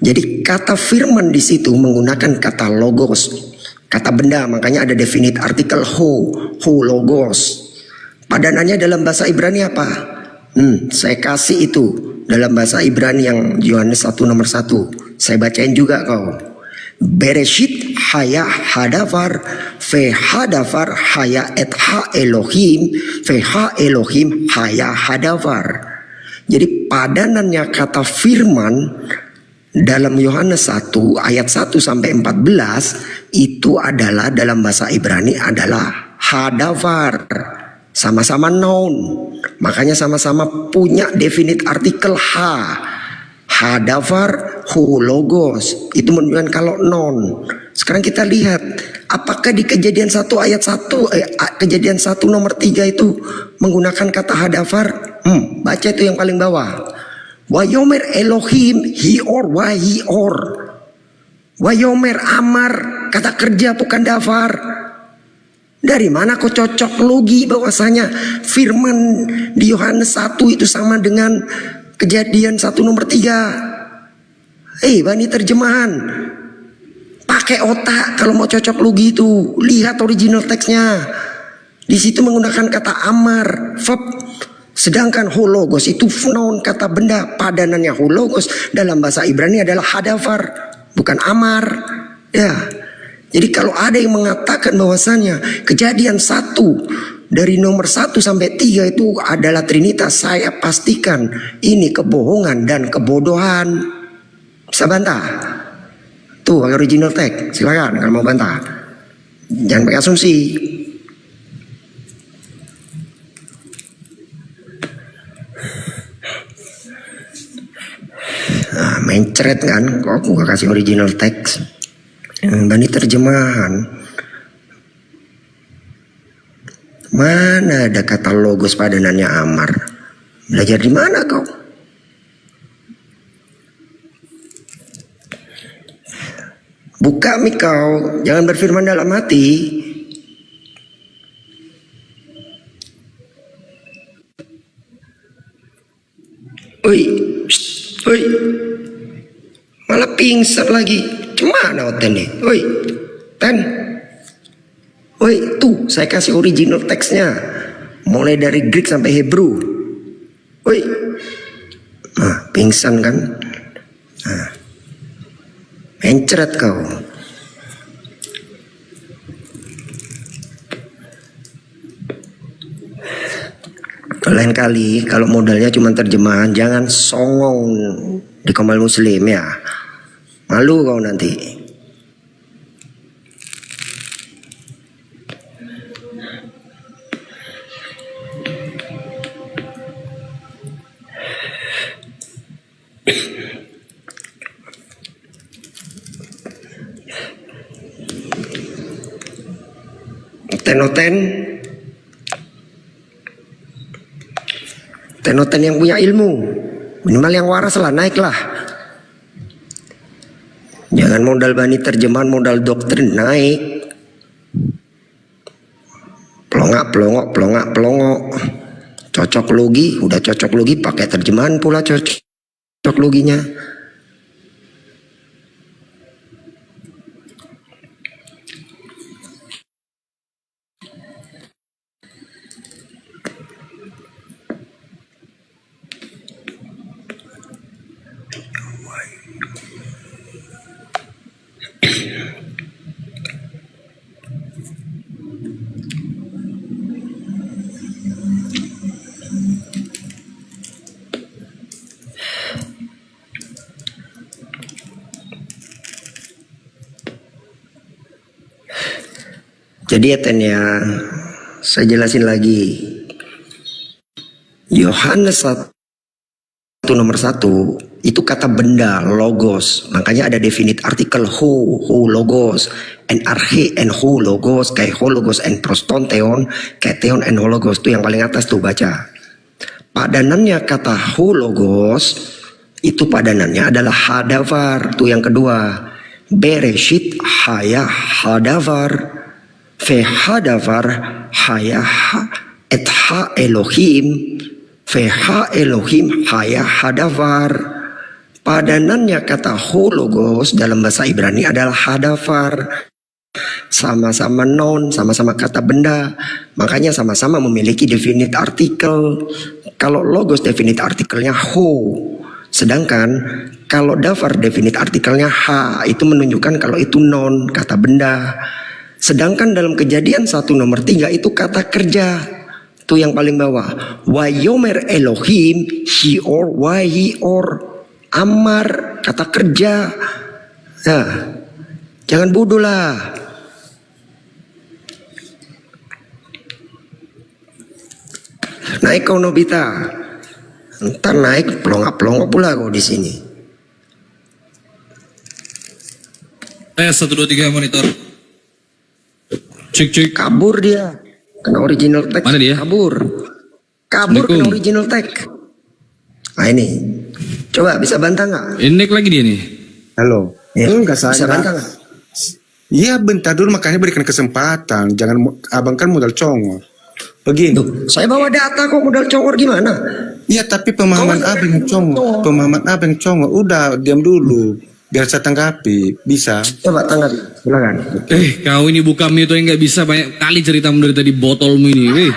Jadi kata firman di situ menggunakan kata logos, kata benda, makanya ada definite artikel ho logos. Padanannya dalam bahasa Ibrani apa? Saya kasih itu dalam bahasa Ibrani yang Yohanes 1 nomor 1. Saya bacain juga kau. Bereshit haya hadavar ve hadavar haya et ha Elohim ve ha Elohim haya hadavar. Jadi padanannya kata firman dalam Yohanes 1 ayat 1 sampai 14 itu adalah dalam bahasa Ibrani adalah hadavar. Sama-sama noun. Makanya sama-sama punya definite artikel ha. Hadavar hu logos. Itu menunjukkan kalau noun. Sekarang kita lihat apakah di Kejadian 1 ayat 1 Kejadian 1 nomor 3 itu menggunakan kata hadavar? Baca itu yang paling bawah. Wayomer Elohim hior wa hior. Wayomer amar, kata kerja bukan davar. Dari mana kau cocok logi bahwasanya firman di Yohanes 1 itu sama dengan Kejadian 1 nomor 3? Bani terjemahan, pakai otak kalau mau cocok logi itu. Lihat original teksnya. Di situ menggunakan kata amar, verb. Sedangkan hologos itu noun, kata benda. Padanannya hologos dalam bahasa Ibrani adalah hadavar, bukan amar. Ya. Jadi kalau ada yang mengatakan bahwasanya Kejadian 1 dari nomor 1 sampai 3 itu adalah Trinitas, saya pastikan ini kebohongan dan kebodohan. Bisa bantah? Tuh original text, silakan kalau mau bantah. Jangan pakai asumsi. Nah, mencret kan, kok gua kasih original text. Bani terjemahan. Mana ada kata logos padanannya amar? Belajar di mana kau? Buka mik kau, jangan berfirman dalam hati. Oi, oi, malah pingsan lagi. Cemana oten nih? Oi, ten. Oi, tuh saya kasih original teksnya, mulai dari Greek sampai Hebrew. Oi, nah pingsan kan? Nah, mencret kau. Lain kali kalau modalnya cuma terjemahan, jangan songong di Komal Muslim ya. Malu kau nanti. Tenoten yang punya ilmu, minimal yang waras lah, naiklah. Jangan modal bani terjemahan, modal doktrin naik. Pelongok. Cocok logi, udah cocok logi pakai terjemahan pula cocok loginya. Jadi ya, saya jelasin lagi. Yohanes 1 nomor 1 itu kata benda, logos. Makanya ada definite artikel ho logos, en arche en ho logos, kai ho logos en prostonteon, kai theon en ho logos. Itu yang paling atas tuh baca. Padanannya kata ho logos itu padanannya adalah hadavar. Tuh yang kedua. Bereshit haya hadavar. Ve hadavar haya et ha Elohim, veha Elohim haya hadavar. Padanannya kata ho logos dalam bahasa Ibrani adalah hadavar. Sama-sama noun, sama-sama kata benda, makanya sama-sama memiliki definite artikel. Kalau logos definite artikelnya ho, sedangkan kalau davar definite artikelnya ha, itu menunjukkan kalau itu noun, kata benda. Sedangkan dalam Kejadian 1 nomor 3 itu kata kerja. Itu yang paling bawah. Wayomer Elohim hior wahior, amar, kata kerja. Nah, jangan bodoh lah. Naik kau Nobita, ntar naik pelongok-pelongok pula kau di sini. Tes 1 2 3 monitor. Cek. Kabur dia, kena original tag. Mana dia? Kabur kena Assalamualaikum. original tag. Nah ini, coba bisa bantah nggak? Indek lagi dia nih. Halo. Ya, Enggak bisa saya. bantah nggak? Iya bentar dulu, makanya berikan kesempatan. Jangan abang kan modal congor. Begini. Saya bawa data kok modal congor gimana? Iya tapi pemahaman Congor. abang yang congor. Pemahaman abang yang congor. Udah diam dulu. Biar saya tanggapi. Bisa. Coba tanggapi, silakan. Kau ini bukan itu yang nggak bisa banyak kali ceritamu dari tadi botolmu ini.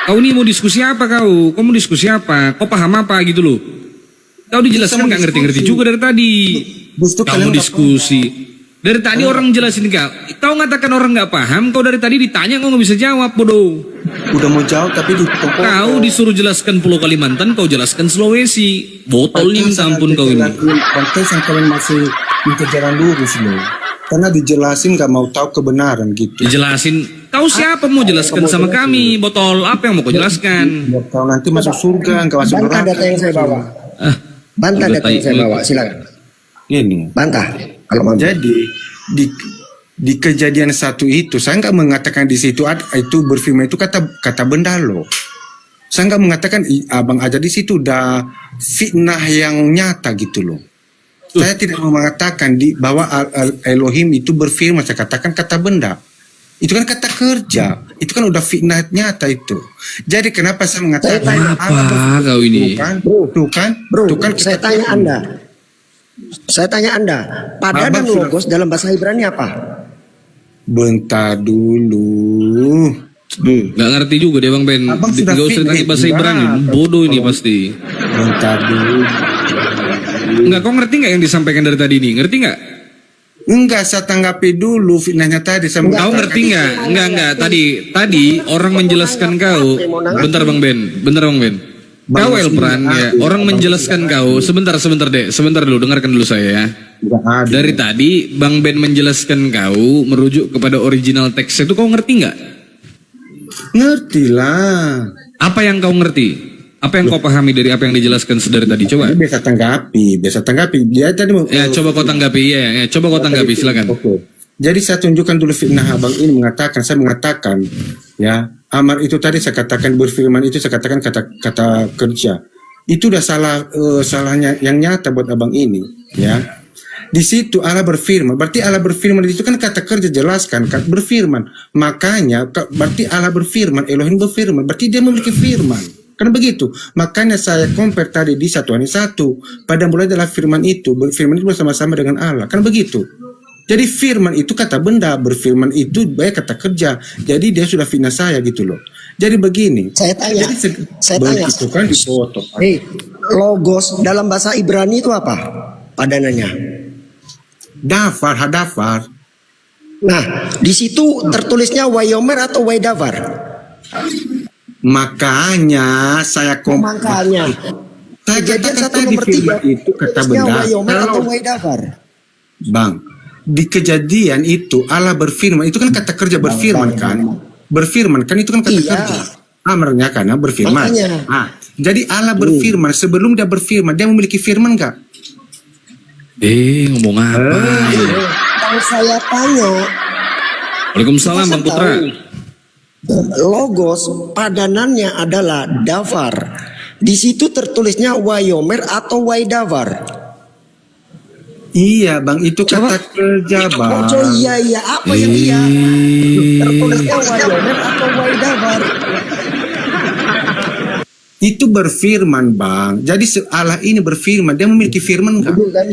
Kau ini mau diskusi apa kau? Kau mau diskusi apa? Kau paham apa gitu loh? Kau dijelaskan nggak ngerti-ngerti juga dari tadi. Justru Kau kalian mau nggak diskusi. Dari tadi orang jelasin kau. Kau ngatakan orang nggak paham. Kau dari tadi ditanya kau nggak bisa jawab bodoh. udah mau jauh tapi ditunggu. Kau disuruh jelaskan Pulau Kalimantan, kau jelaskan Sulawesi. Botol nih minta ampun kau ini. Pantesan kalian masih minta jalan lurus loh. Karena dijelasin nggak mau tahu kebenaran gitu. Dijelasin. Kau siapa mau jelaskan sama kami? Botol apa yang mau kau jelaskan? Biar kau nanti masuk surga, nggak masuk Bantah neraka. data yang saya bawa. Bantah udah data yang saya tai- bawa, silakan. Ini. Bantah kalau mau. Jadi di Kejadian 1 itu saya nggak mengatakan di situ itu berfirman itu kata benda loh. Saya nggak mengatakan abang aja di situ udah fitnah yang nyata gitu loh. Saya tidak mau mengatakan bahwa Elohim itu berfirman, saya katakan kata benda. Itu kan kata kerja. Itu kan udah fitnah nyata itu. Jadi kenapa saya mengatakan Apa kau ini? Tuh kan? Bro, Tuh kan saya tanya Anda. Saya tanya Anda, padanan Abang sudah- logos dalam bahasa Ibrani apa? bentar dulu. Nggak ngerti juga dia Bang Ben. Abang sudah Nggak usah fit, tanya bahasa enggak. Ibrani. Bodoh ini pasti. Bentar dulu. Enggak, kau ngerti nggak yang disampaikan dari tadi ini? Ngerti nggak? Enggak, saya tanggapi dulu fitnahnya tadi. Saya Kau mengatakan- ngerti nggak? Enggak. Tadi orang menjelaskan kau. Bentar Bang Ben. Kau Elpran ya. Orang menjelaskan kau. Sebentar deh. Sebentar dulu. Dengarkan dulu saya ya. Enggak ada. Dari tadi Bang Ben menjelaskan kau merujuk kepada original teks itu, kau ngerti nggak? Ngerti lah. Apa yang kau ngerti? Apa yang kau pahami dari apa yang dijelaskan dari tadi? Coba. Biasa tanggapi. Dia tadi mau. Ya, coba kau tanggapi. Ya, coba kau tanggapi. Silakan. Oke. Jadi saya tunjukkan dulu fitnah abang ini saya mengatakan ya, amar itu tadi saya katakan berfirman itu saya katakan kata kerja. Itu udah salahnya yang nyata buat abang ini ya. Di situ Allah berfirman, berarti Allah berfirman di situ kan kata kerja jelaskan berfirman. Makanya berarti Allah berfirman, Elohim berfirman, berarti dia memiliki firman. Karena begitu. Makanya saya compare tadi di satuan satu. Pada mulai adalah firman itu bersama-sama dengan Allah. Kan begitu. Jadi firman itu kata benda, berfirman itu baik kata kerja. Jadi dia sudah fitnah saya gitu loh. Jadi begini. Saya tanya. Jadi Saya tanya. begitu kan dipoto. Logos dalam bahasa Ibrani itu apa? Padanannya. Hadafar. Nah, di situ tertulisnya Wayomer atau Waidavar? Makanya saya Makanya. Saya Kejadian katakan 1 tadi nomor 3 firman itu kata tertulisnya benda. Wayomer Kalau- atau Waidavar? Bang, di Kejadian itu Allah berfirman, itu kan kata kerja berfirman kan? Berfirman kan itu kan kata Iya. kerja. Amarnya karena berfirman. Makanya. Jadi Allah berfirman, sebelum dia berfirman, dia memiliki firman enggak? Ngomong apa? Yang saya tanya, Waalaikumsalam Bang Putra. logos padanannya adalah davar. Di situ tertulisnya Wayomer atau Waidavar. Iya bang, itu kata kerja bang. Oh iya, apa yang iya? Tertulisnya Wayomer atau Waidabar? Itu berfirman bang. Jadi Allah ini berfirman, dia memiliki firman nggak? Bodoh kan?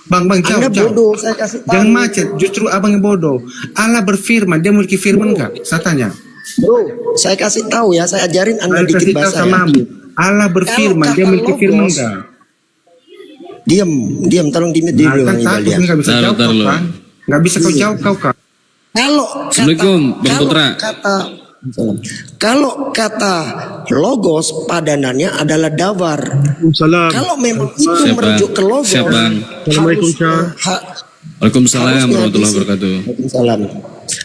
Bang, jauh. Anda bodoh, saya kasih tahu. Jangan macet, justru abang yang bodoh. Allah berfirman, dia memiliki firman nggak? Saya tanya. Bro, saya kasih tahu ya, saya ajarin Anda Saya dikit kasih tahu bahasa ya. samamu. Allah berfirman, Kalau dia kata memiliki firman logos, nggak? Diam, tolong dimit Nah, dulu kan Bang takut Ibalia. nggak bisa Taruh, jawab kau taruh. kan? Nggak bisa kau jawab kau kan? Kalau Assalamualaikum, Bang Putra. Kalau kata logos padanannya adalah davar. Kalau memang itu Siap, Bang. merujuk ke logos, Siap, Bang. Waalaikumsalam warahmatullahi wabarakatuh. Waalaikumsalam.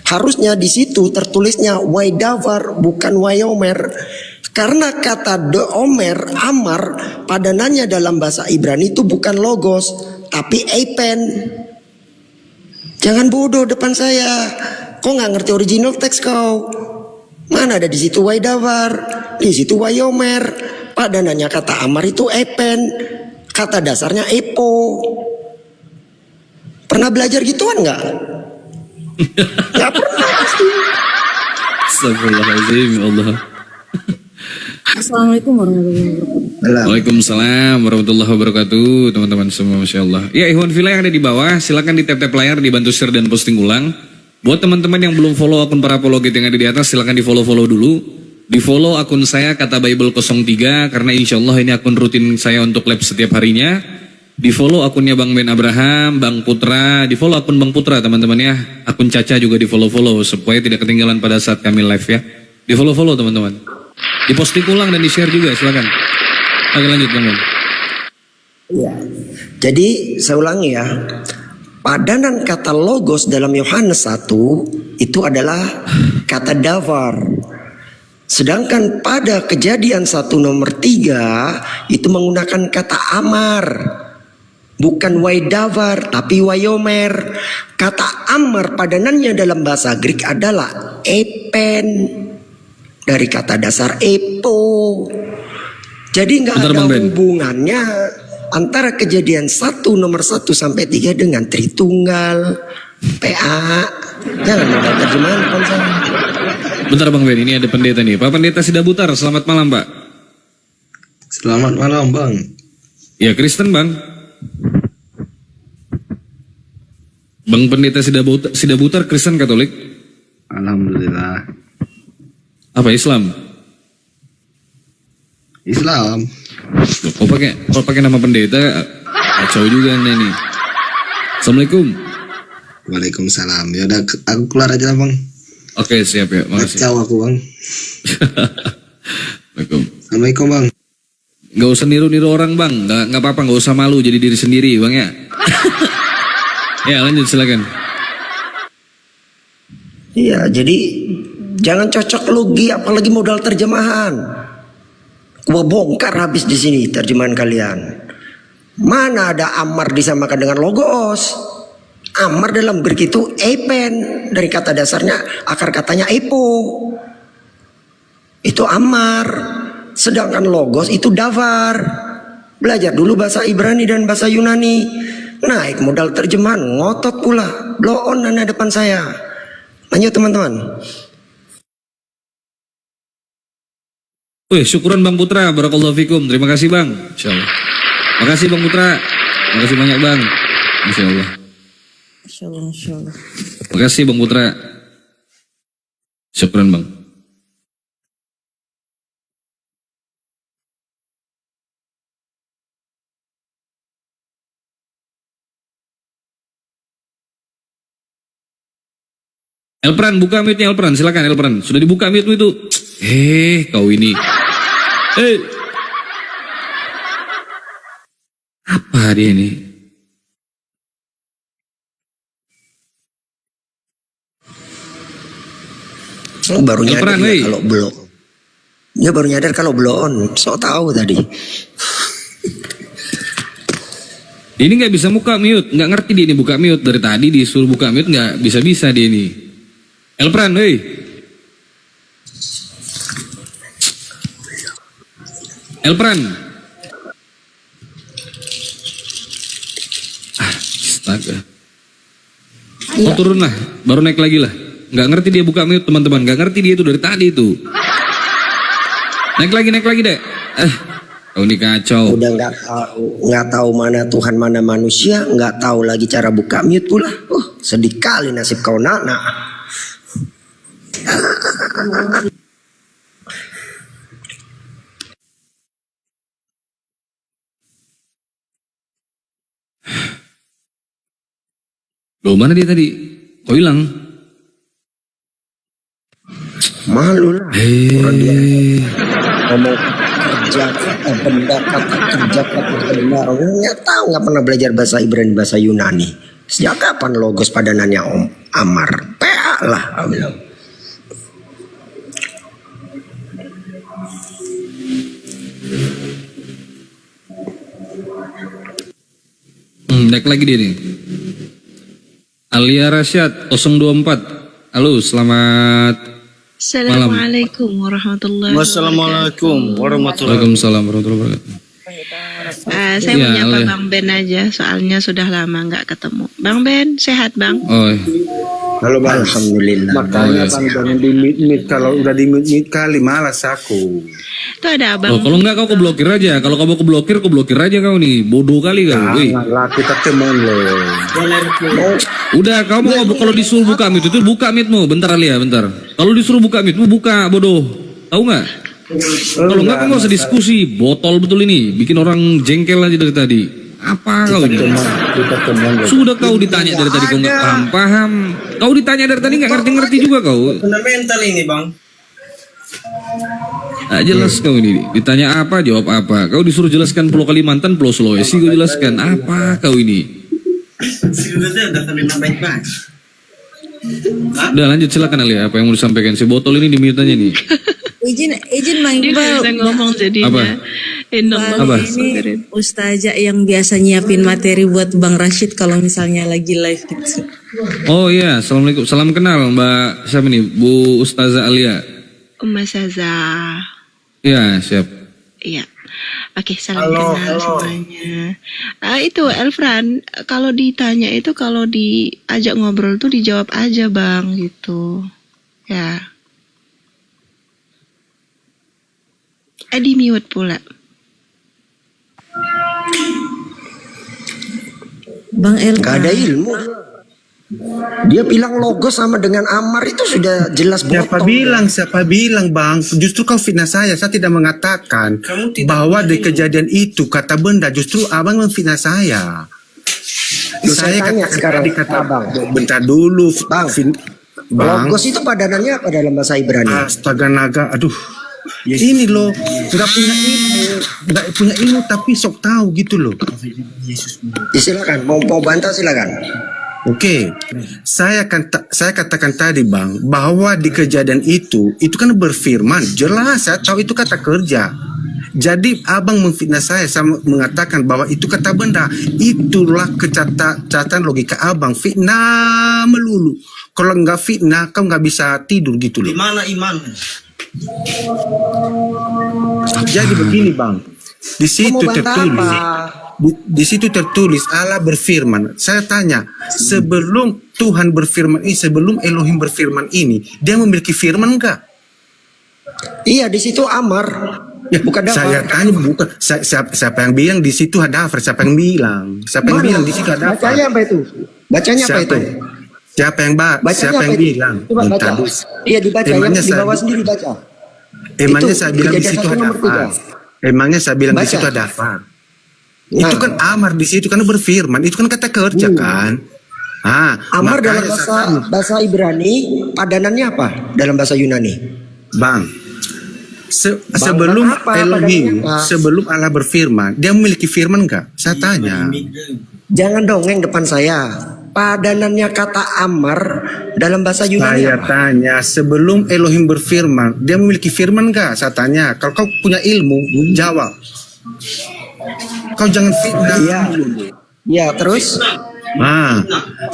Harusnya di situ tertulisnya Waidavar bukan Wayomer. Karena kata de Omer, Amar, padanannya dalam bahasa Ibrani itu bukan logos, tapi epen. Jangan bodoh depan saya. Kok nggak ngerti original teks kau? Mana ada di situ Waidavar, di situ Wayomer. Padanannya kata Amar itu epen, kata dasarnya epo. Pernah belajar gituan nggak? Nggak pernah pasti. Astagfirullahaladzim, ya Allah. Assalamualaikum warahmatullahi wabarakatuh. Waalaikumsalam warahmatullahi wabarakatuh, teman-teman semua, Masya Allah. Ya, Ikhwan Fillah yang ada di bawah, silakan di tap-tap layar, dibantu share dan posting ulang. Buat teman-teman yang belum follow akun para apologet yang ada di atas, silakan di follow dulu. Di follow akun saya Kata Bible 03, karena insya Allah ini akun rutin saya untuk lab setiap harinya. Di follow akunnya Bang Ben Abraham, Bang Putra, di follow akun Bang Putra teman-teman ya. Akun Caca juga di follow supaya tidak ketinggalan pada saat kami live ya. Di follow teman-teman. Di posting ulang dan di share juga, silakan. Oke, lanjut Bang Ben. Ya. Jadi saya ulangi ya. Padanan kata logos dalam Yohanes 1 itu adalah kata davar. Sedangkan pada Kejadian 1 nomor 3 itu menggunakan kata amar. Bukan waidavar tapi wayomer. Kata amar padanannya dalam bahasa Greek adalah epen. Dari kata dasar epo. Jadi nggak ada hubungannya antara Kejadian 1 nomor 1 sampai 3 dengan Tritunggal, PA. Jangan ada terjemahan konsep. Bentar Bang Ben, ini ada pendeta nih. Pak Pendeta Sidabutar, selamat malam Pak. Selamat malam Bang. Ya, Kristen Bang. Bang Pendeta Sidabutar Kristen Katolik? Alhamdulillah. Apa Islam? Islam. Loh, kok pakai nama pendeta? Kacau juga anda nih. Assalamualaikum. Waalaikumsalam. Ya udah aku keluar aja lah Bang. Oke, siap ya. Makasih. Kacau aku Bang. Assalamualaikum. Assalamualaikum Bang. Gak usah niru-niru orang Bang. Gak apa-apa, gak usah malu jadi diri sendiri Bang ya. Ya, lanjut silakan. Iya, jadi jangan cocok logi apalagi modal terjemahan. Gua bongkar habis di sini terjemahan kalian. Mana ada amar disamakan dengan logos? Amar dalam Greek itu epen, dari kata dasarnya akar katanya epo. Itu amar. Sedangkan logos itu davar. Belajar dulu bahasa Ibrani dan bahasa Yunani. Naik modal terjemahan ngotot pula. Blow on nana depan saya. Lanjut teman-teman. Wih, syukuran Bang Putra, barakallahu fikum. Terima kasih Bang. Insyaallah. Makasih Bang Putra. Makasih banyak Bang. Insyaallah. Insyaallah. Makasih Bang Putra. Syukuran Bang. Elpran, buka mute-nya Elpran, silakan Elpran. Sudah dibuka mute itu. Kau ini. Apa dia ini? Baru nyadar Elpran, ya wey. kalau belum. Dia baru nyadar kalau belum on. So tahu tadi. Ini nggak bisa buka mute, nggak ngerti dia ini buka mute dari tadi disuruh buka mute nggak bisa dia ini. Elpran, hei. Elpran. Astaga. Oh turun lah, baru naik lagi lah. Nggak ngerti dia buka mute teman-teman, nggak ngerti dia itu dari tadi itu. Naik lagi dek. Oh ini kacau. Udah nggak tahu mana Tuhan mana manusia, nggak tahu lagi cara buka mute pula. Sedih kali nasib kau nak. Loh mana dia tadi? Kok hilang? Malu lah. Orang dia ngomong kerja benda kata kerja kata benar. Nggak tahu, nggak pernah belajar bahasa Ibrani bahasa Yunani. Sejak kapan logos padanannya Om Amar? PA lah. Naik lagi dia nih. Alia Rasyad 024. Halo, selamat Assalamualaikum warahmatullahi wabarakatuh. Wassalamualaikum warahmatullahi Waalaikumsalam warahmatullahi wabarakatuh. Saya Iya, menyapa Alia. Bang Ben aja, soalnya sudah lama nggak ketemu. Bang Ben, sehat Bang? Oh, Halo Bang. Alhamdulillah. Makanya Bang jangan di mute kalau udah di mute kali malas aku. Itu ada oh, Abang. kalau enggak kau blokir aja. Kalau kamu kau blokir aja kau nih. Bodoh kali kau. Wih. Janganlah kita teman loh. Udah kau mau kalau disuruh buka mute itu buka mute-mu. Bentar Alia, bentar. Kalau disuruh buka mute-mu buka, bodoh. Tahu nggak? Kalau enggak kau nggak usah diskusi. Botol betul ini. Bikin orang jengkel aja dari tadi. Apa kau ini? Kita teman. Sudah kau ditanya dari tadi kau nggak paham. Kau ditanya dari tadi nggak ngerti juga kau. Fundamental ini Bang. Ah, jelas kau ini. Ditanya apa jawab apa. Kau disuruh jelaskan Pulau Kalimantan, Pulau Sulawesi kau jelaskan. Apa kau ini? Udah lanjut silakan Alia. Apa yang mau disampaikan? Si botol ini di mute aja nih. Izin Mang Dia Iqbal. bisa ngomong jadinya. Apa? Apa? Ini Ustazah yang biasa nyiapin materi buat Bang Rashid kalau misalnya lagi live gitu. Oh iya, assalamualaikum. Salam kenal Mbak siapa nih? Bu Ustazah Alia. Mbak Saza. Iya siap. Iya. Oke, salam kenal semuanya. Itu Elfran, kalau ditanya itu kalau diajak ngobrol tuh dijawab aja Bang gitu. Ya. Di mute pula. Bang El. Gak ada ilmu. Dia bilang logos sama dengan Amar itu sudah jelas Siapa bilang Bang? Justru kau fitnah saya tidak mengatakan bahwa di kejadian itu kata benda, justru abang memfitnah saya. Saya tanya sekarang, Abang. Bentar dulu, Bang. Bang. Logos itu padanannya apa dalam bahasa Ibrani? Astaga naga, aduh. Ini loh, nggak punya ilmu tapi sok tahu gitu loh. Silakan, mau bantah silakan. Oke, saya katakan tadi Bang, bahwa di kejadian itu kan berfirman, jelas saya tahu itu kata kerja. Jadi abang memfitnah saya mengatakan bahwa itu kata benda. Itulah catatan logika abang, fitnah melulu. Kalau nggak fitnah, kau nggak bisa tidur gitu loh. Di mana iman? Jadi begini Bang, di situ tertulis. Di situ tertulis Allah berfirman. Saya tanya, sebelum Tuhan berfirman ini, sebelum Elohim berfirman ini, dia memiliki firman enggak? Iya, di situ Amar. Ya, bukan Dafar. saya tanya bukan siapa yang bilang di situ ada Dafar? Siapa yang bilang? Siapa yang bilang di situ ada Dafar? Bacanya apa itu? Bacanya apa itu? Siapa yang Bacanya apa itu? bilang? Coba baca. Iya dibaca, yang di bawah sendiri baca. Emangnya Itu, saya bilang di situ ada Dafar? Emangnya saya bilang di situ ada Dafar? Itu kan Amar di situ kan berfirman, itu kan kata kerja kan. Amar dalam bahasa Ibrani padanannya apa? Dalam bahasa Yunani? Bang, sebelum Elohim, sebelum Allah berfirman, dia memiliki firman enggak? Saya tanya. Jangan dongeng depan saya. Padanannya kata Amar dalam bahasa Yunani Saya apa? tanya, sebelum Elohim berfirman, dia memiliki firman enggak? Saya tanya. Kalau kau punya ilmu, jawab. Kau jangan fitnah. Iya, terus?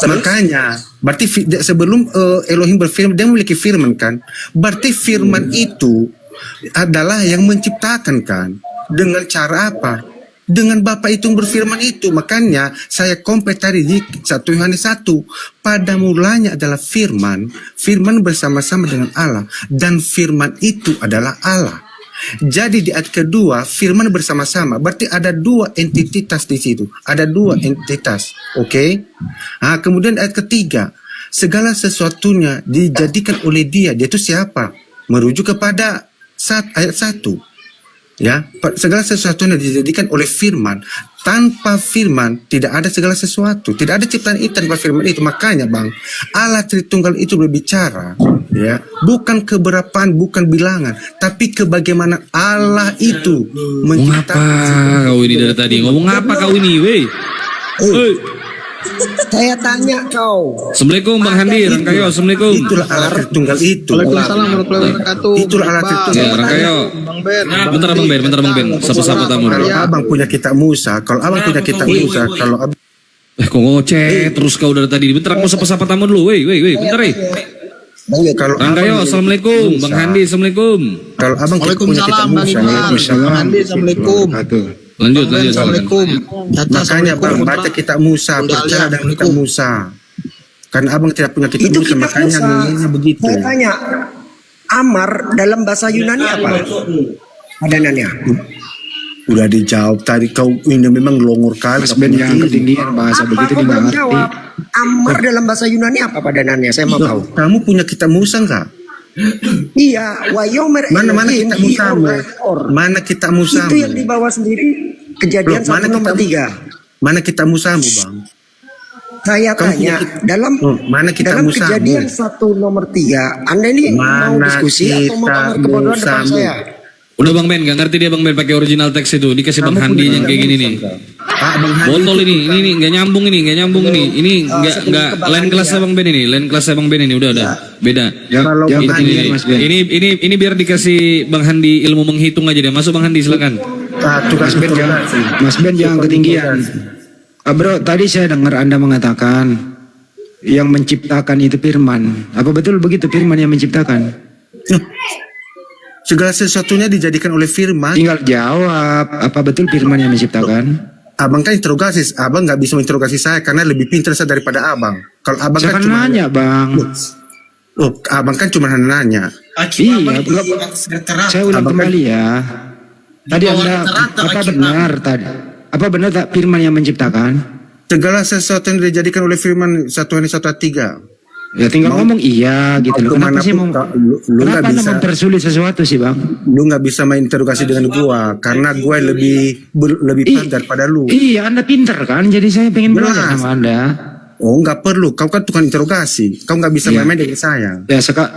Makanya, berarti sebelum Elohim berfirman, dia memiliki firman kan? Berarti firman itu adalah yang menciptakan kan? Dengan cara apa? dengan Bapa itu yang berfirman itu. Makanya saya kompet tadi di 1 Yohanes 1. Pada mulanya adalah firman, firman bersama-sama dengan Allah, dan firman itu adalah Allah. Jadi di ayat kedua firman bersama-sama, berarti ada dua entitas di situ, ada dua entitas, oke? Nah, kemudian ayat ketiga, segala sesuatunya dijadikan oleh Dia. Dia itu siapa? Merujuk kepada ayat 1. Ya, segala sesuatunya dijadikan oleh firman. Tanpa firman tidak ada segala sesuatu, tidak ada ciptaan itu tanpa firman itu. Makanya Bang, Allah Tritunggal itu berbicara, ya, bukan keberapaan, bukan bilangan, tapi kebagaimana Allah itu Ngomong apa kau ini dari tadi? Ngomong apa kau ini, weh? Weh. Saya tanya kau. Assalamualaikum Bang Handi, Rangkayo. Assalamualaikum. Itulah Allah Tritunggal itu. Waalaikumsalam warahmatullahi wabarakatuh. Itulah Allah Tritunggal. Ya, Rangkayo. Bang Ben. Bentar Bang Ben. Sapa-sapa tamu. Kalau abang punya kitab Musa, kalau abang punya kitab Musa, kalau abang Kok ngoceh terus kau dari tadi? Bentar aku sapa-sapa tamu dulu, weh. Bentar, kalau Rangkayo, Assalamualaikum. Bang Handi, Assalamualaikum. kalau abang punya kitab Waalaikumsalam Bang Musa, Iqbal. Bang Handi, assalamualaikum. Lanjut. Assalamualaikum. makanya bang baca kitab Musa, percaya dengan kitab Musa. Karena abang tidak punya kitab Itu Musa, kitab makanya Musa. ngomongnya begitu. Saya tanya, Amar dalam bahasa Yunani apa? Padanannya. Udah dijawab tadi, kau ini memang longor kali. Mas Ben yang ketinggian bahasa begitu Kau dia nggak belum ngerti. jawab. Amar dalam bahasa Yunani apa padanannya? Saya mau tahu. Kamu punya kitab Musa enggak? Iya, Wayomer Mana Elohim, kitab Musamu? Or. Mana kitab Musamu? Itu yang dibawa sendiri Kejadian Loh, mana 1 nomor kitab- 3. Mana kitab Musamu, Bang? Saya Kamu tanya punya dalam mana kitab dalam Musamu? Kejadian 1 nomor 3, Anda ini mau Mana diskusi atau mau kitab pamer kebodohan depan Musamu? saya? Udah Bang Ben, gak ngerti dia Bang Ben pakai original teks itu. Dikasih Bang Handi yang kayak gini nih. Bang Hadi Botol ini nggak nyambung ini. Ini nggak lain kelasnya Bang Ben ini. Lain kelasnya Bang Ben ini udah beda. Kalau Yang Bang Hadi ketinggian Mas Ben. Ini biar dikasih Bang Handi ilmu menghitung aja deh. Masuk Bang Handi silakan. tugas Mas Ben jangan ketinggian. Bro, tadi saya dengar Anda mengatakan yang menciptakan itu firman. Apa betul begitu firman yang menciptakan? segala sesuatunya dijadikan oleh firman. Tinggal jawab, apa betul firman yang menciptakan? Abang kan interogasi, abang nggak bisa menginterogasi saya karena lebih pintar saya daripada abang. Kalau abang Saya kan kan cuma nanya, Bang. abang kan cuma nanya. Iya, saya ulang kembali ya. Tadi Anda apa benar tadi? Apa benar tak firman yang menciptakan? Segala sesuatu yang dijadikan oleh firman 1 Yohanes 1:3. Ya tinggal ngomong iya gitu loh. Kenapa sih mau? Lu nggak Kenapa Anda bisa, mempersulit sesuatu sih, Bang? lu nggak bisa menginterogasi dengan gua karena gua lebih pintar daripada lu. Iya, Anda pinter kan? Jadi saya pengen belajar Jelas. sama Anda. Oh, nggak perlu. Kau kan tukang interogasi. Kau nggak bisa Iya. main-main dengan saya. Ya kok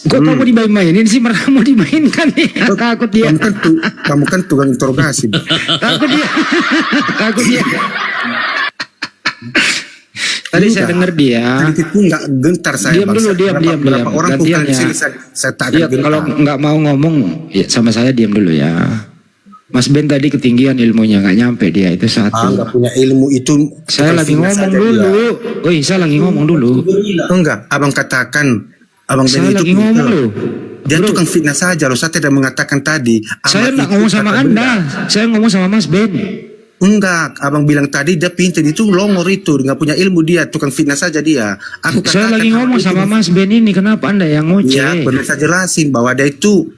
kamu dimain-mainin sih? Mereka mau dimainkan nih. Takut dia. Kamu kan tukang interogasi. Bang. Takut dia. Takut dia. Tadi saya dengar dia. Sedikit pun nggak gentar saya. Diam Bang. dulu, diam. Berapa orang Gantian bukan di ya. sini saya tak akan Iya, gentar. kalau nggak mau ngomong ya sama saya diam dulu ya. Mas Ben tadi ketinggian ilmunya nggak nyampe dia itu satu. nggak punya ilmu itu. Saya lagi fitnah ngomong saja dulu. dia. Woi, saya lagi ngomong dulu. Oh, enggak, abang katakan abang Saya Ben itu lagi ngomong pintar. loh. Dia Bro, tukang fitnah saja loh. Saya tidak mengatakan tadi. saya Ahmad nggak itu ngomong sama kata Anda. benda. Saya ngomong sama Mas Ben. Enggak, abang bilang tadi dia pintar itu longor itu, nggak punya ilmu dia, tukang fitnah saja dia. Aku Saya katakan lagi ngomong itu- sama Mas Ben ini. Kenapa Anda yang Ya, ngoceh? perlu saya jelasin bahwa dia itu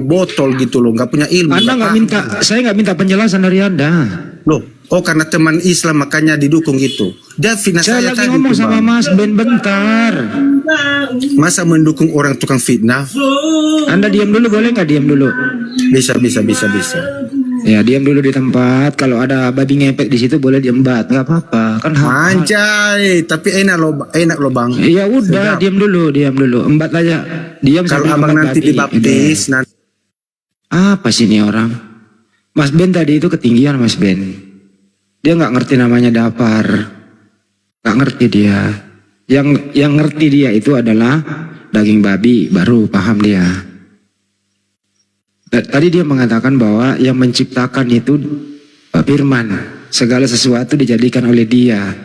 botol gitu loh, nggak punya ilmu. Anda nggak minta, saya nggak minta penjelasan dari Anda. Loh, karena teman Islam makanya didukung gitu. Dia fitnah Saya saya lagi tadi ngomong tuh, sama Bang. Mas Ben bentar. Masa mendukung orang tukang fitnah? Anda diam dulu boleh nggak diam dulu? Bisa. Ya diam dulu di tempat. Kalau ada babi ngepet di situ boleh diembat, nggak apa-apa. Kan hak. Anjay, tapi enak loh Bang. Ya udah, diam dulu. Embat aja. Diam Kalau sambil abang embat nanti babi. dibaptis, nanti Apa sih ini orang? Mas Ben tadi itu ketinggian Mas Ben. Dia nggak ngerti namanya dapar. Nggak ngerti dia. Yang ngerti dia itu adalah daging babi, baru paham dia. Tadi dia mengatakan bahwa yang menciptakan itu firman. Segala sesuatu dijadikan oleh dia.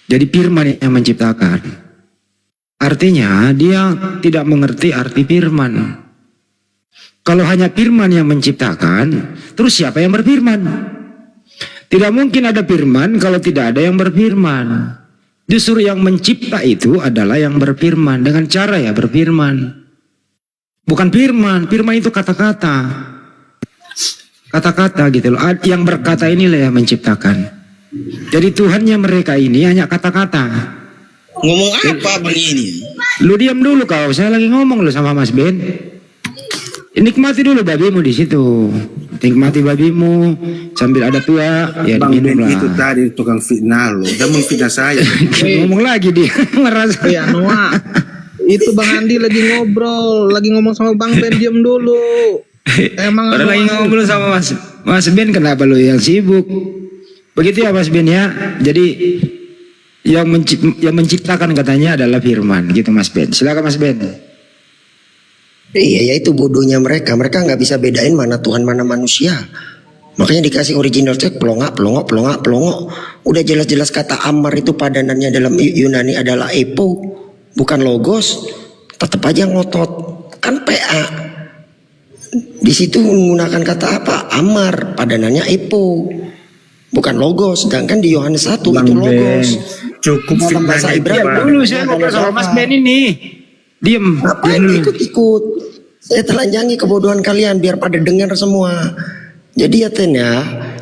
Jadi firman yang menciptakan. Artinya dia tidak mengerti arti firman. Kalau hanya firman yang menciptakan, terus siapa yang berfirman? Tidak mungkin ada firman kalau tidak ada yang berfirman. Justru yang mencipta itu adalah yang berfirman. Dengan cara ya berfirman. Bukan firman. Firman itu kata-kata. Kata-kata gitu loh. Yang berkata inilah yang menciptakan. Jadi Tuhannya mereka ini hanya kata-kata. Ngomong apa bang ini? Lu diam dulu kau. Saya lagi ngomong lu sama Mas Ben. Nikmati dulu babimu di situ. Nikmati babimu sambil ada tua ya Bang Ben diminum lah. itu tadi tukang fitnah loh. Dan menfitnah saya. Ngomong lagi dia merasa. Ya Noah, itu Bang Andi lagi ngobrol, lagi ngomong sama Bang Ben, diam dulu. Emang Orang lagi ngobrol sama Mas Ben, kenapa lu yang sibuk? Begitu ya Mas Ben ya. Jadi yang menciptakan katanya adalah firman gitu Mas Ben. Silakan Mas Ben. Iya, ya itu bodohnya mereka. Mereka nggak bisa bedain mana Tuhan mana manusia. Makanya dikasih original text pelongak. Udah jelas-jelas kata amar itu padanannya dalam Yunani adalah epo, bukan logos. Tetap aja ngotot. Kan PA. Di situ menggunakan kata apa? Amar, padanannya epo, bukan logos. Sedangkan di Yohanes 1 itu logos. Cukup Dalam bahasa Ibrani. Dulu saya ngobrol sama Mas Ben ini. Diam. Ngapain ikut-ikut? Saya telanjangi kebodohan kalian biar pada dengar semua. Jadi ya Ten ya,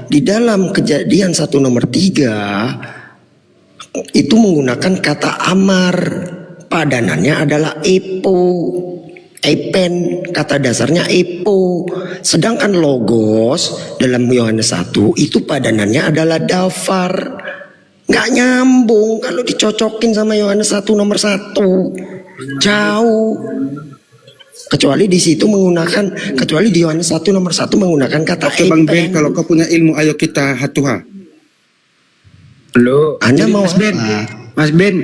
di dalam Kejadian 1 nomor 3 itu menggunakan kata amar, padanannya adalah epo, epen, kata dasarnya epo. Sedangkan logos dalam Yohanes 1 itu padanannya adalah dafar. Nggak nyambung kalau dicocokin sama Yohanes 1 nomor 1. Jauh. Kecuali di situ menggunakan, kecuali di Yohanes 1 nomor 1 menggunakan kata Oke Bang Ben, epen. kalau kau punya ilmu, ayo kita hatuha. Lo, Anda mau Mas Ben, apa? Mas Ben,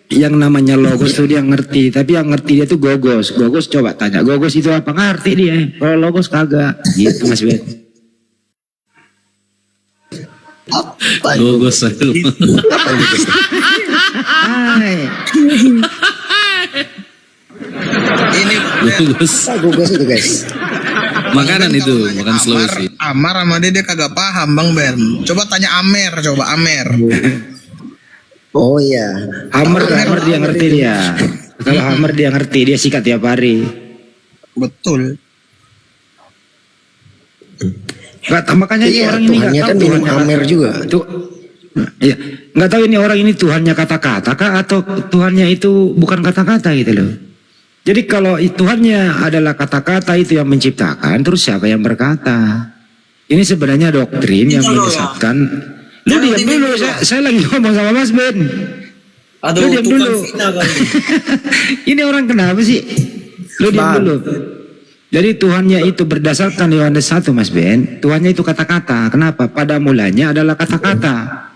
yang namanya logos tuh dia ngerti, tapi yang ngerti dia tuh gogos. Gogos coba tanya, gogos itu apa? Ngerti dia. Kalau logos kagak. Gitu Mas Ben. Apa? Gogos aku. Hai. Ini Gogos. Gogos itu guys. Makanan itu, makan Sulawesi. Amar sama dia kagak paham Bang Ben. Coba tanya Amer, coba Amer. Oh iya. Hammer dia ngerti dia. Kalau hammer dia ngerti, dia sikat tiap hari. Betul. Nggak tahu, makanya ini Iya, orang ini Tuhannya nggak kan tahu minum Tuhannya Amer juga. Tuh, iya, nggak tahu ini orang ini Tuhannya kata-kata kah atau Tuhannya itu bukan kata-kata gitu loh. Jadi kalau Tuhannya adalah kata-kata itu yang menciptakan, terus siapa yang berkata? Ini sebenarnya doktrin yang menyesatkan. Lu diam dulu, saya lagi ngomong sama Mas Ben. Lu diam dulu. Ini orang kenapa sih? Lu diam dulu. Jadi Tuhannya itu berdasarkan Yohanes 1 Mas Ben. Tuhannya itu kata-kata. Kenapa? Pada mulanya adalah kata-kata.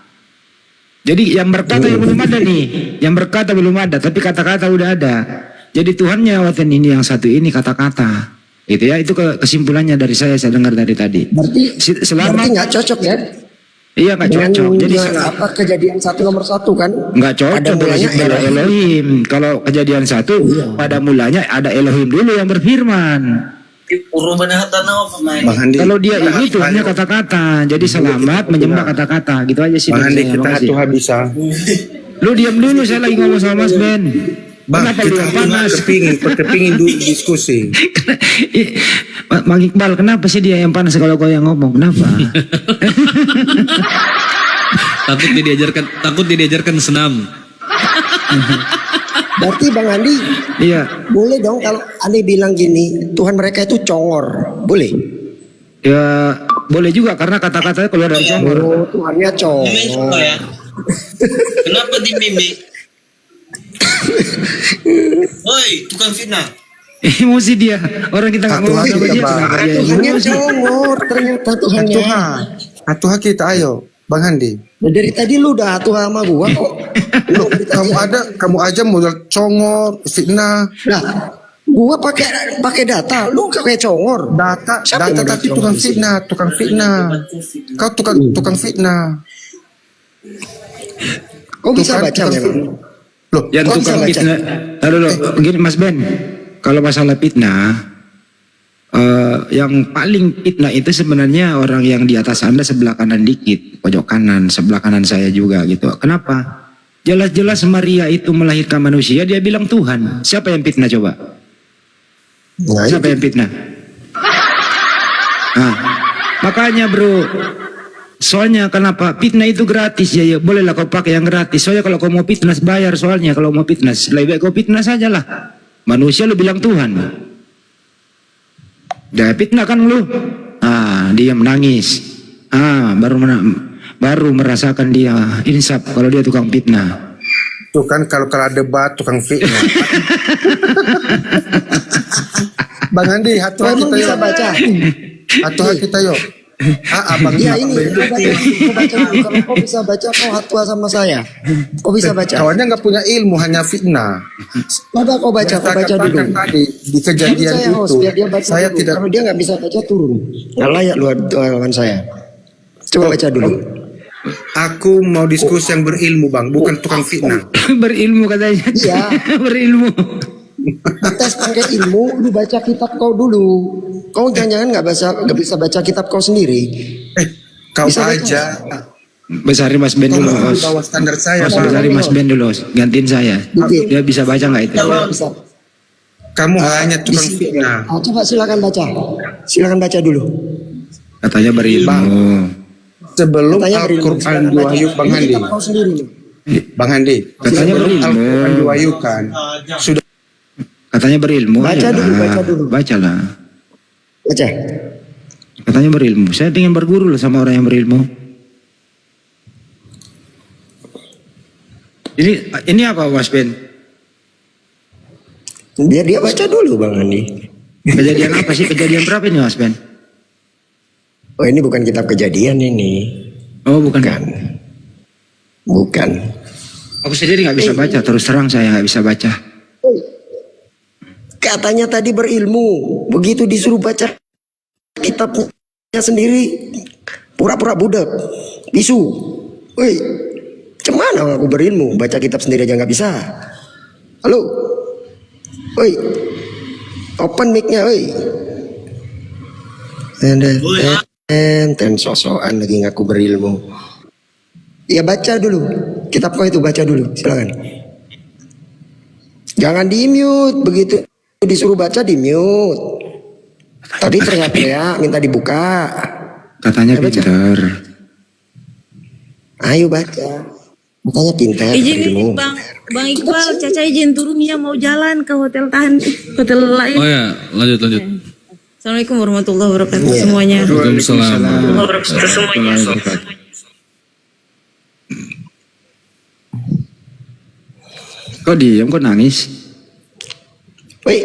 Jadi yang berkata yang belum ada nih. Yang berkata belum ada, tapi kata-kata udah ada. Jadi Tuhannya waktu ini yang satu ini kata-kata. Gitu ya, itu kesimpulannya dari saya dengar dari tadi. Berarti Selama nggak cocok ya? iya nggak cocok. Jadi apa Kejadian 1 nomor 1 kan? nggak cocok Pada mulanya pada Elohim. Kalau Kejadian 1 pada mulanya ada Elohim dulu yang berfirman. Bang Andi. Kalau dia ini Tuhannya kata-kata. Jadi selamat menyembah kata-kata. Gitu aja sih. Bang dari Andi, saya. kita Makasih. hatuha bisa. Lu diam dulu, saya lagi ngomong sama Mas Ben. Bang, Kenapa lu kita yang hatuha panas? kepingin dulu diskusi. Mang Iqbal, kenapa sih dia yang panas kalau kau yang ngomong? Kenapa? Takut dia diajarkan senam. Berarti Bang Andi Iya. boleh dong kalau Andi bilang gini, Tuhan mereka itu congor. Boleh? Ya boleh juga karena kata-katanya keluar dari congor. Oh, Tuhannya congor. kenapa dimimik? Woi, tukang fitnah. Emosi dia. Orang kita nggak ngomong sama dia. Kenapa dia Tuhannya emosi? congor ternyata Tuhannya. Hatuha kita, ayo. Bang Andi. Nah, dari tadi lu udah atuh sama gua kok. Lu Kamu aja modal congor, fitnah. Nah, gua pakai data, lu pakai congor. Data Siapa yang tapi modal tukang congor? fitnah. Kau tukang fitnah. Kok bisa Tukang- baca tukang memang? Loh, Yang Kok tukang bisa baca? fitnah. Lalu begini Mas Ben, kalau masalah fitnah, yang paling fitnah itu sebenarnya orang yang di atas Anda sebelah kanan dikit, pojok kanan, sebelah kanan saya juga gitu. Kenapa? Jelas-jelas Maria itu melahirkan manusia, dia bilang Tuhan. Siapa yang fitnah coba? Nah, Siapa yang fitnah? Nah, makanya bro, soalnya kenapa fitnah itu gratis ya, bolehlah kau pakai yang gratis. Soalnya kalau kau mau fitnah bayar, soalnya kalau mau fitnah lebih baik kau fitnah saja lah. Manusia lu bilang Tuhan. Dia fitnah kan lu. Dia menangis. Baru merasakan dia insaf kalau dia tukang fitnah. Tuh kan kalau debat tukang fitnah. Bang Andi, hati-hati kita bisa yuk. baca. Hati-hati kita yuk. Abang Ya ini, kau baca dulu. Kalau kau bisa baca, kau hatua sama saya. Kau bisa baca. Kawannya nggak punya ilmu, hanya fitnah. Coba kau baca dulu. Tadi di kejadian Saya host, itu, biar dia baca saya dulu. tidak. Kalau dia nggak bisa baca, turun. Nggak layak lawan saya. Coba baca dulu. Aku mau diskusi yang berilmu, Bang, bukan tukang fitnah. Berilmu katanya. Iya. Berilmu. Tes pakai ilmu, lu baca kitab kau dulu. Kau jangan-jangan nggak bisa baca kitab kau sendiri. Kau Bisa baca. aja. Besari Mas Ben Kau dulu, masih di Os. bawah standar saya. Mas Bang. besari Mas Ben dulu, Os. Gantiin saya. Oke. Dia bisa baca nggak itu? Bisa. Kamu hanya tukang fitnah. Coba silakan baca. Silakan baca dulu. Katanya berilmu. Sebelum Katanya berilmu. Al-Quran Silakan baca. diwahyukan, Bang Ini Andi. kitab kau sendiri nih. Bang Andi, Katanya sebelum berilmu. Al-Quran diwahyukan, sudah Katanya berilmu. Baca aja dulu, lah. baca dulu. Bacalah. Baca. Katanya berilmu. Saya ingin berguru loh sama orang yang berilmu. Ini apa Mas Ben? Biar dia baca dulu Bang Andi. Kejadian apa sih? Kejadian berapa ini Mas Ben? Oh ini bukan kitab kejadian ini. Oh bukan. Bukan. Aku sendiri nggak bisa baca. Terus terang saya nggak bisa baca. Katanya tadi berilmu. Begitu disuruh baca kitabnya sendiri, pura-pura budak, bisu. Woi, cemana aku berilmu? Baca kitab sendiri aja nggak bisa. Halo, woi, open mic-nya, woi. Ten sosokan lagi ngaku berilmu. Ya baca dulu, kitab kau itu baca dulu, silakan. Jangan di mute, begitu disuruh baca di mute. Tadi teriak-teriak minta dibuka. Katanya Ayo baca. pinter. Ayo baca. Bukannya pintar. Izin ini berilmu. Bang Iqbal, Caca izin turun ya, mau jalan ke hotel hotel lain. Oh ya, lanjut. Assalamualaikum warahmatullahi wabarakatuh Iya. semuanya. Waalaikumsalam. Kok diam? Kok nangis? Woi,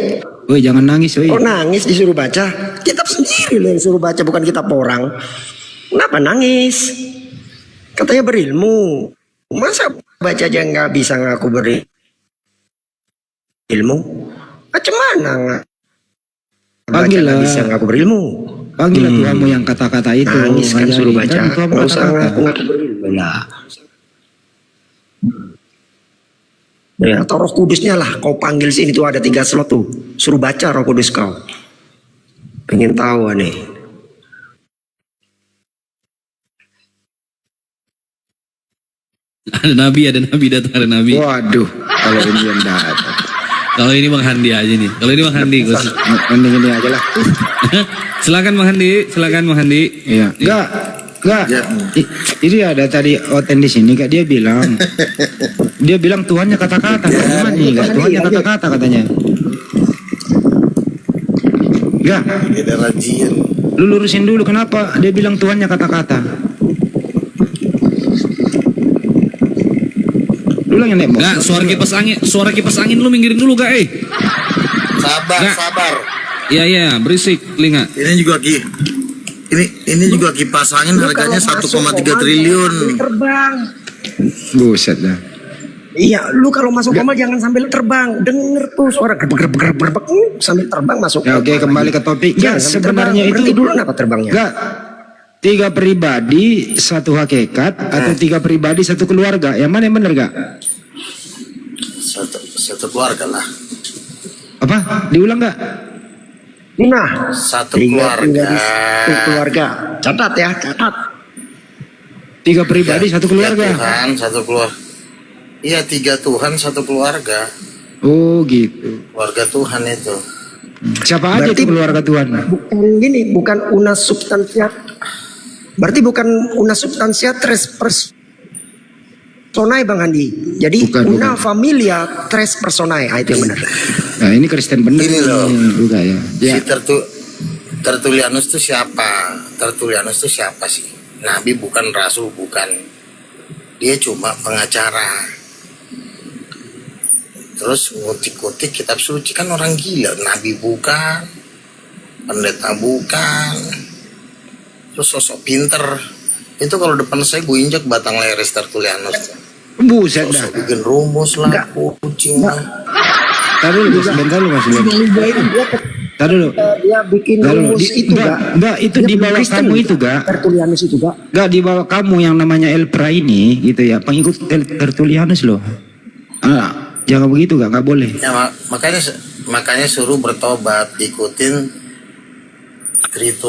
Woi jangan nangis, woi. kok nangis disuruh baca? Kitab sendiri loh yang suruh baca, bukan kitab orang. Kenapa nangis? Katanya berilmu. Masa baca aja nggak bisa ngaku berilmu? Macam mana nggak? Baca Panggillah. nggak bisa ngaku berilmu. Panggillah Tuhanmu yang kata-kata itu. Nangis kan suruh Ajarin. baca. Kan Tuhanmu Nggak usah kata-kata. ngaku berilmu lah. Ya, atau Roh Kudusnya lah, kau panggil sini tuh ada 3 slot tuh, suruh baca Roh Kudus kau. Pengen tahu nih. Ada nabi, datang ada nabi. Waduh, kalau ini yang datang. Kalau ini Bang Handi aja nih. Kalau ini Bang Handi, Gus. Mending ini aja lah. Silakan Bang Handi. Iya. Enggak. Ini ada tadi Oten di sini kak, dia bilang Tuhannya kata-kata. Gimana nih kak? Tuhannya kata-kata katanya. Enggak. Lu lurusin dulu kenapa dia bilang Tuhannya kata-kata. Lu yang nembok. Enggak, suara kipas angin lu minggirin dulu gak Sabar. Iya, berisik telinga. Ini juga kipas angin harganya 1,3 triliun. Terbang. Buset dah. Iya, lu kalau masuk kamar jangan sambil terbang. Denger tuh suara gerbek sambil terbang masuk. Ya, oke, kembali ke topik. Ya, sebenarnya itu berhenti dulu kenapa terbangnya? enggak 3 pribadi 1 hakikat atau 3 pribadi 1 keluarga. Yang mana yang benar gak? Satu keluarga lah. Apa? Diulang gak? Nah, Satu tiga keluarga. pribadi, satu keluarga. Catat ya, catat. 3 pribadi satu Tiga keluarga. Tuhan, satu keluarga. Iya, 3 Tuhan, satu keluarga. Oh gitu. Keluarga Tuhan itu. Siapa aja Berarti- itu keluarga Tuhan? Bukan gini, bukan una substansia. Berarti bukan una substansia tres personae Bang Andi. Jadi Bukan, una bukan. familia tres personae. Ah, itu yang benar. Nah ini Kristen bener Ini loh. juga ya. Ya. Si Tertulianus itu siapa? Tertulianus itu siapa sih? Nabi bukan, rasul bukan. Dia cuma pengacara. Terus ngutik-ngutik kitab suci, kan orang gila. Nabi bukan, pendeta bukan, terus sosok pinter. Itu kalau depan saya gue injak batang leres Tertulianus. Buset dah. Sosok bikin rumus lah, kucing lah. Tadi dulu Mas Ben, tadi dulu Mas Ben. Tadi dulu. Dia bikin Tadi dulu. rumus itu Enggak, itu Dia di bawah Kristen kamu juga. itu gak? Tertulianus itu gak? Enggak di bawah kamu yang namanya Elpra ini gitu ya. Pengikut Tertulianus loh. Ah, jangan begitu gak boleh. Ya, makanya suruh bertobat, ikutin Triton.